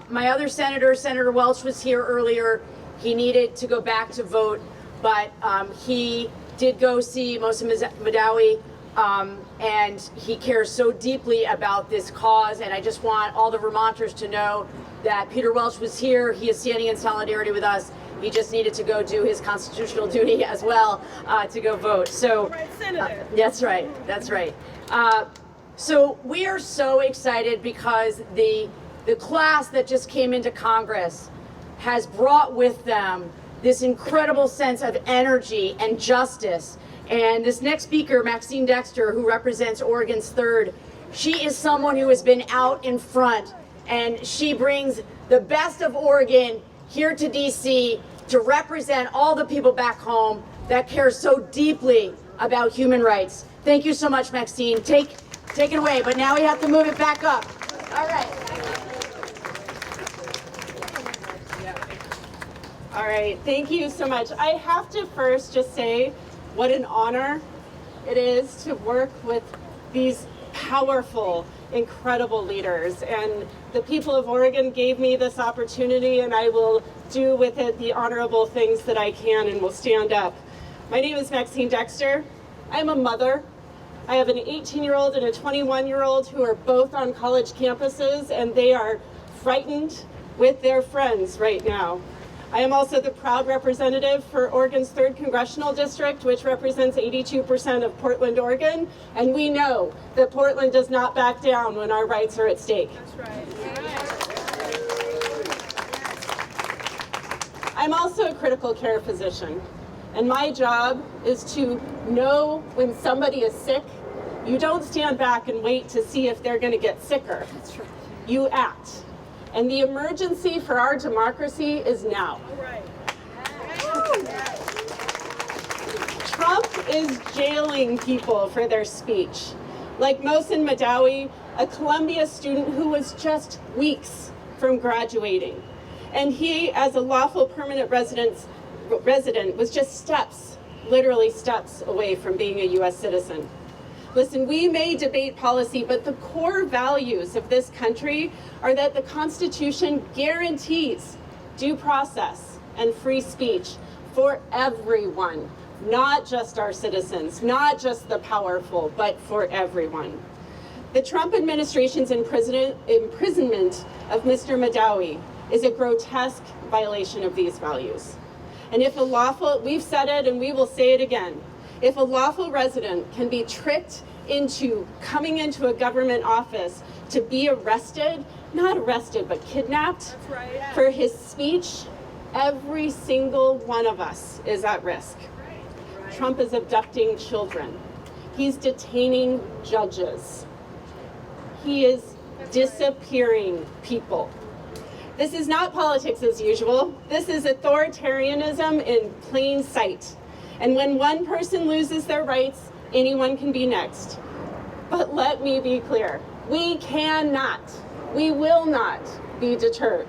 My other senator, Senator Welch, was here earlier. He needed to go back to vote, but he did go see Mohsen Mahdawi, and he cares so deeply about this cause. And I just want all the Vermonters to know that Peter Welch was here. He is standing in solidarity with us. He just needed to go do his constitutional duty as well to go vote. So, that's right. That's right. So we are so excited because the class that just came into Congress has brought with them this incredible sense of energy and justice. And this next speaker, Maxine Dexter, who represents Oregon's 3rd, she is someone who has been out in front, and she brings the best of Oregon here to DC to represent all the people back home that care so deeply about human rights. Thank you so much, Maxine. Take it away, but now we have to move it back up. All right. All right, thank you so much. I have to first just say what an honor it is to work with these powerful, incredible leaders. And the people of Oregon gave me this opportunity, and I will do with it the honorable things that I can, and will stand up. My name is Maxine Dexter. I'm a mother. I have an 18-year-old and a 21-year-old who are both on college campuses, and they are frightened with their friends right now. I am also the proud representative for Oregon's 3rd Congressional District, which represents 82% of Portland, Oregon, and we know that Portland does not back down when our rights are at stake. That's right. I'm also a critical care physician, and my job is to know when somebody is sick. You don't stand back and wait to see if they're going to get sicker. That's right. You act. And the emergency for our democracy is now. Right. Trump is jailing people for their speech. Like Mohsen Mahdawi, a Columbia student who was just weeks from graduating. And he, as a lawful permanent resident, was just steps, literally steps away from being a U.S. citizen. Listen, we may debate policy, but the core values of this country are that the Constitution guarantees due process and free speech for everyone, not just our citizens, not just the powerful, but for everyone. The Trump administration's imprisonment of Mr. Mahdawi is a grotesque violation of these values. And if a lawful, we've said it and we will say it again, if a lawful resident can be tricked into coming into a government office to be arrested, not arrested, but kidnapped for his speech, every single one of us is at risk. Trump is abducting children. He's detaining judges. He is disappearing people. This is not politics as usual. This is authoritarianism in plain sight. And when one person loses their rights, anyone can be next. But let me be clear, we cannot, we will not be deterred.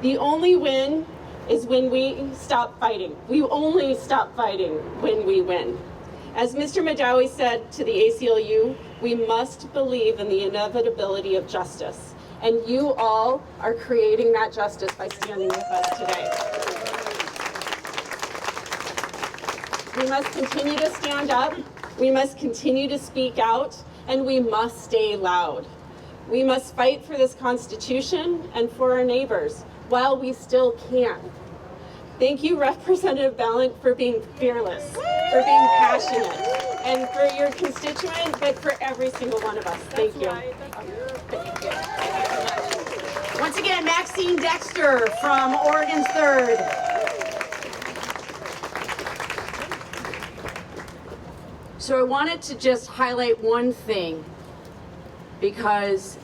The only win is when we stop fighting. We only stop fighting when we win. As Mr. Mahdawi said to the ACLU, we must believe in the inevitability of justice. And you all are creating that justice by standing with us today. We must continue to stand up, we must continue to speak out, and we must stay loud. We must fight for this Constitution and for our neighbors while we still can. Thank you, Representative Balint, for being fearless, for being passionate, and for your constituent, but for every single one of us. Thank you. Once again, Maxine Dexter from Oregon's 3rd. So I wanted to just highlight one thing, because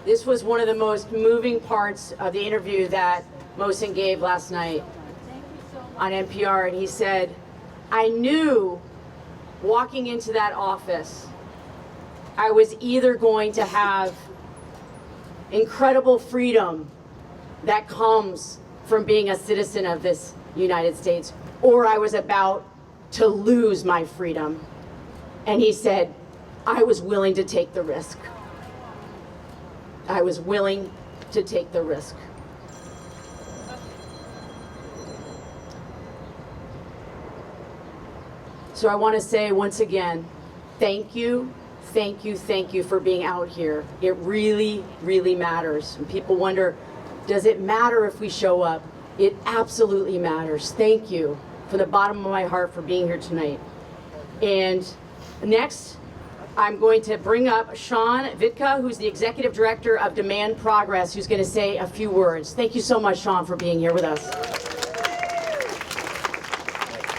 this was one of the most moving parts of the interview that Mohsen gave last night on NPR, and he said, I knew walking into that office, I was either going to have incredible freedom that comes from being a citizen of this United States, or I was about to lose my freedom. And he said, I was willing to take the risk. I was willing to take the risk. So I want to say once again, thank you, thank you, thank you for being out here. It really, really matters. And people wonder, does it matter if we show up? It absolutely matters. Thank you from the bottom of my heart for being here tonight. And next, I'm going to bring up Sean Vitka, who's the Executive Director of Demand Progress, who's going to say a few words. Thank you so much, Sean, for being here with us.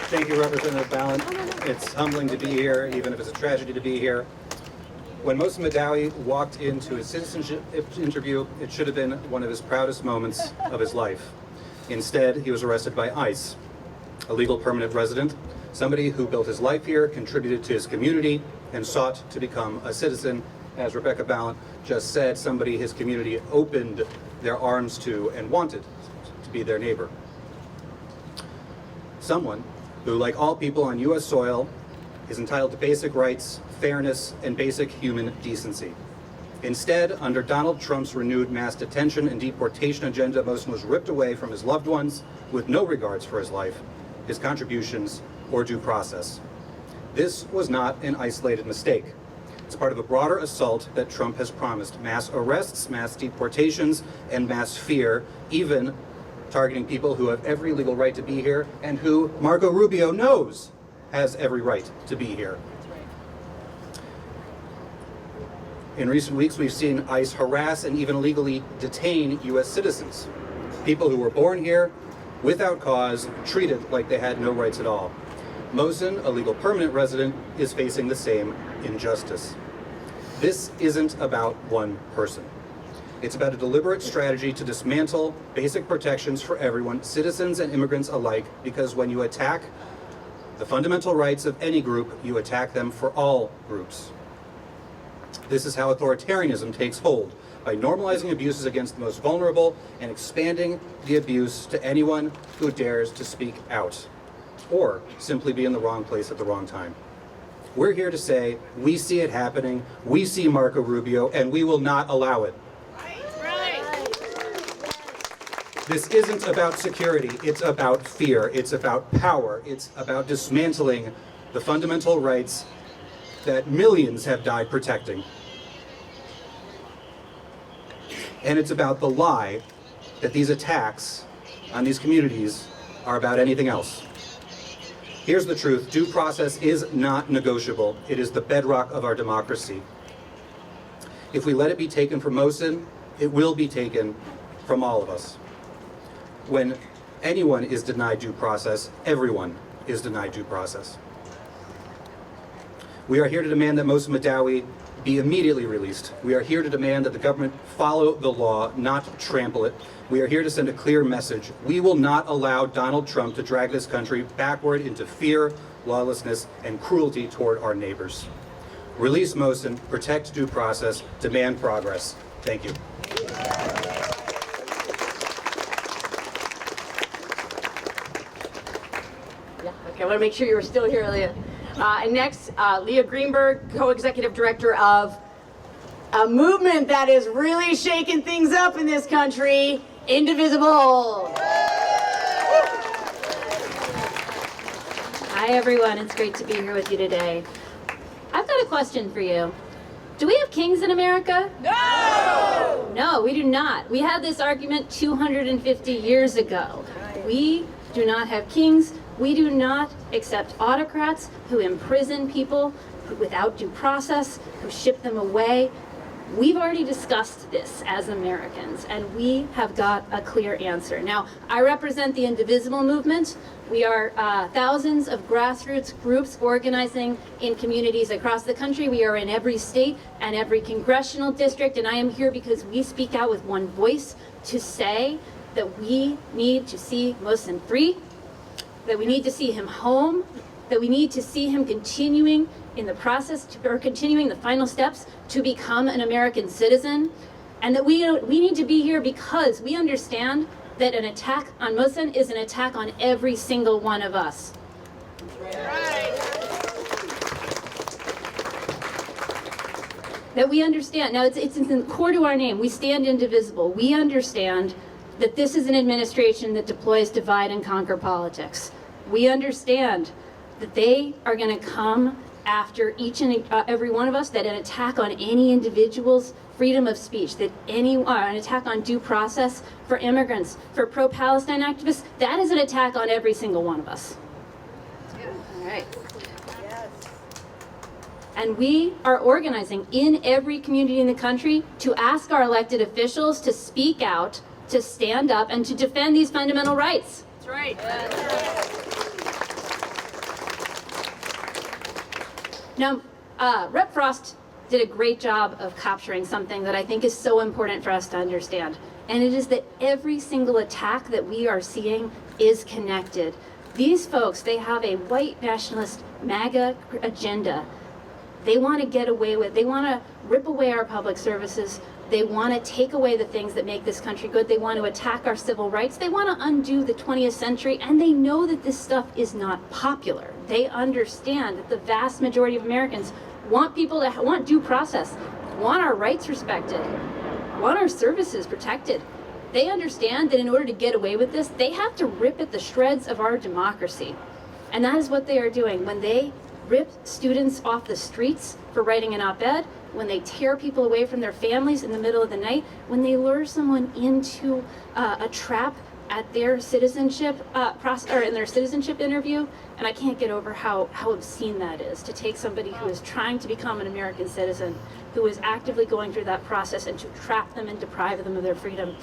Thank you, Representative Balint. It's humbling to be here, even if it's a tragedy to be here. When Mohsen Mahdawi walked into his citizenship interview, it should have been one of his proudest moments of his life. Instead, he was arrested by ICE, a legal permanent resident, somebody who built his life here, contributed to his community, and sought to become a citizen. As Rebecca Balint just said, somebody his community opened their arms to and wanted to be their neighbor. Someone who, like all people on U.S. soil, is entitled to basic rights, fairness, and basic human decency. Instead, under Donald Trump's renewed mass detention and deportation agenda, Mohsen was ripped away from his loved ones with no regards for his life, his contributions, or due process. This was not an isolated mistake. It's part of a broader assault that Trump has promised: mass arrests, mass deportations, and mass fear, even targeting people who have every legal right to be here and who Marco Rubio knows has every right to be here. In recent weeks, we've seen ICE harass and even illegally detain U.S. citizens, people who were born here without cause, treated like they had no rights at all. Mohsen, a legal permanent resident, is facing the same injustice. This isn't about one person. It's about a deliberate strategy to dismantle basic protections for everyone, citizens and immigrants alike, because when you attack the fundamental rights of any group, you attack them for all groups. This is how authoritarianism takes hold, by normalizing abuses against the most vulnerable and expanding the abuse to anyone who dares to speak out, or simply be in the wrong place at the wrong time. We're here to say, we see it happening, we see Marco Rubio, and we will not allow it. This isn't about security, it's about fear, it's about power, it's about dismantling the fundamental rights that millions have died protecting. And it's about the lie that these attacks on these communities are about anything else. Here's the truth: due process is not negotiable. It is the bedrock of our democracy. If we let it be taken from Mohsen, it will be taken from all of us. When anyone is denied due process, everyone is denied due process. We are here to demand that Mohsen Mahdawi be immediately released. We are here to demand that the government follow the law, not trample it. We are here to send a clear message. We will not allow Donald Trump to drag this country backward into fear, lawlessness, and cruelty toward our neighbors. Release Mohsen, protect due process, demand progress. Thank you. Okay, I want to make sure you were still here, Leah. And next, Leah Greenberg, co-executive director of a movement that is really shaking things up in this country, Indivisible. Hi everyone, it's great to be here with you today. I've got a question for you. Do we have kings in America? No! No, we do not. We had this argument 250 years ago. We do not have kings. We do not accept autocrats who imprison people without due process, who ship them away. We've already discussed this as Americans, and we have got a clear answer. Now, I represent the Indivisible movement. We are thousands of grassroots groups organizing in communities across the country. We are in every state and every congressional district, and I am here because we speak out with one voice to say that we need to see Mohsen free, that we need to see him home, that we need to see him continuing in the process, or continuing the final steps to become an American citizen, and that we need to be here because we understand that an attack on Mohsen is an attack on every single one of us. Right. That we understand, now it's in core to our name, we stand indivisible. We understand that this is an administration that deploys divide and conquer politics. We understand that they are going to come after each and every one of us, that an attack on any individual's freedom of speech, that an attack on due process for immigrants, for pro-Palestine activists, that is an attack on every single one of us. Yeah. All right. Yes. And we are organizing in every community in the country to ask our elected officials to speak out, to stand up, and to defend these fundamental rights. That's right. Yes. Now, Rep. Frost did a great job of capturing something that I think is so important for us to understand. And it is that every single attack that we are seeing is connected. These folks, they have a white nationalist MAGA agenda. They want to get away with, they want to rip away our public services. They want to take away the things that make this country good. They want to attack our civil rights. They want to undo the 20th century, and they know that this stuff is not popular. They understand that the vast majority of Americans want people to want due process, want our rights respected, want our services protected. They understand that in order to get away with this, they have to rip at the shreds of our democracy. And that is what they are doing. When they rip students off the streets for writing an op-ed, when they tear people away from their families in the middle of the night, when they lure someone into a trap at their citizenship in their citizenship interview, and I can't get over how obscene that is, to take somebody who is trying to become an American citizen, who is actively going through that process, and to trap them and deprive them of their freedom.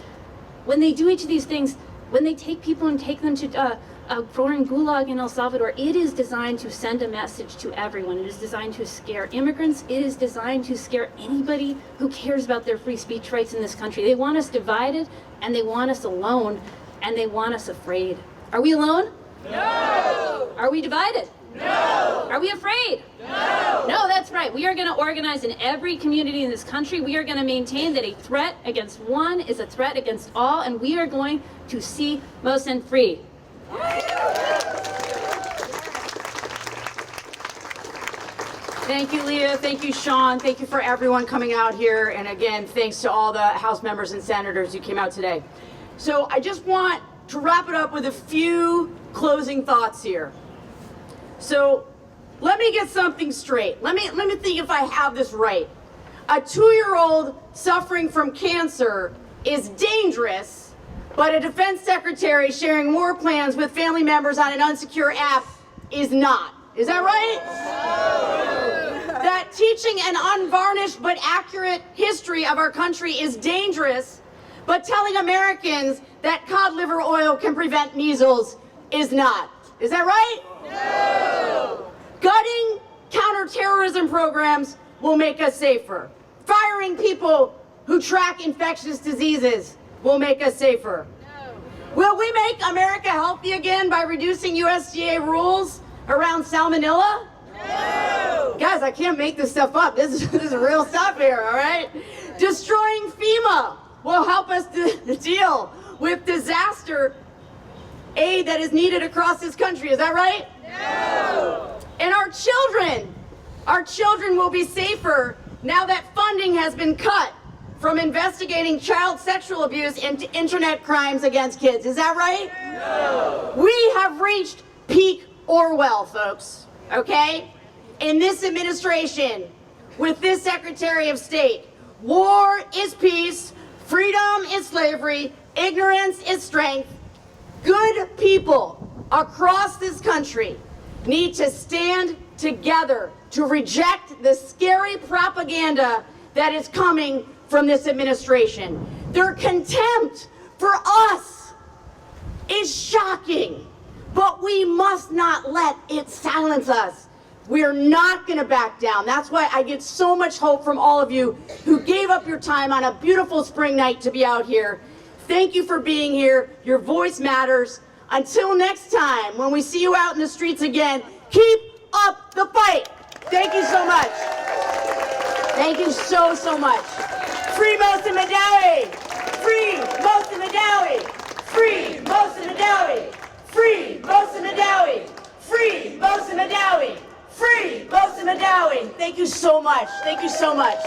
When they do each of these things, when they take people and take them to a foreign gulag in El Salvador, it is designed to send a message to everyone. It is designed to scare immigrants. It is designed to scare anybody who cares about their free speech rights in this country. They want us divided, and they want us alone, and they want us afraid. Are we alone? No! Are we divided? No! Are we afraid? No! No, that's right. We are going to organize in every community in this country. We are going to maintain that a threat against one is a threat against all, and we are going to see Mohsen free. Thank you, Leah. Thank you, Sean. Thank you for everyone coming out here. And again, thanks to all the House members and senators who came out today. So I just want to wrap it up with a few closing thoughts here. So let me get something straight. Let me think if I have this right. A 2-year-old suffering from cancer is dangerous, but a defense secretary sharing war plans with family members on an unsecure app is not. Is that right? No. That teaching an unvarnished but accurate history of our country is dangerous, but telling Americans that cod liver oil can prevent measles is not. Is that right? No. Gutting counterterrorism programs will make us safer. Firing people who track infectious diseases will make us safer. No. Will we make America healthy again by reducing USDA rules around salmonella? No. Guys, I can't make this stuff up. This is real stuff here, all right? Destroying FEMA will help us to deal with disaster aid that is needed across this country. Is that right? No. And our children will be safer now that funding has been cut from investigating child sexual abuse and internet crimes against kids. Is that right? No. We have reached peak Orwell, folks, okay? In this administration, with this Secretary of State, war is peace, freedom is slavery, ignorance is strength. Good people across this country need to stand together to reject the scary propaganda that is coming from this administration. Their contempt for us is shocking, but we must not let it silence us. We're not going to back down. That's why I get so much hope from all of you who gave up your time on a beautiful spring night to be out here. Thank you for being here. Your voice matters. Until next time, when we see you out in the streets again, keep up the fight. Thank you so much. Thank you so, so much. Free Mohsen Mahdawi! Free Mohsen Mahdawi! Free Mohsen Mahdawi! Free Mohsen Mahdawi! Free Mohsen Mahdawi! Free Mohsen Mahdawi! Thank you so much. Thank you so much.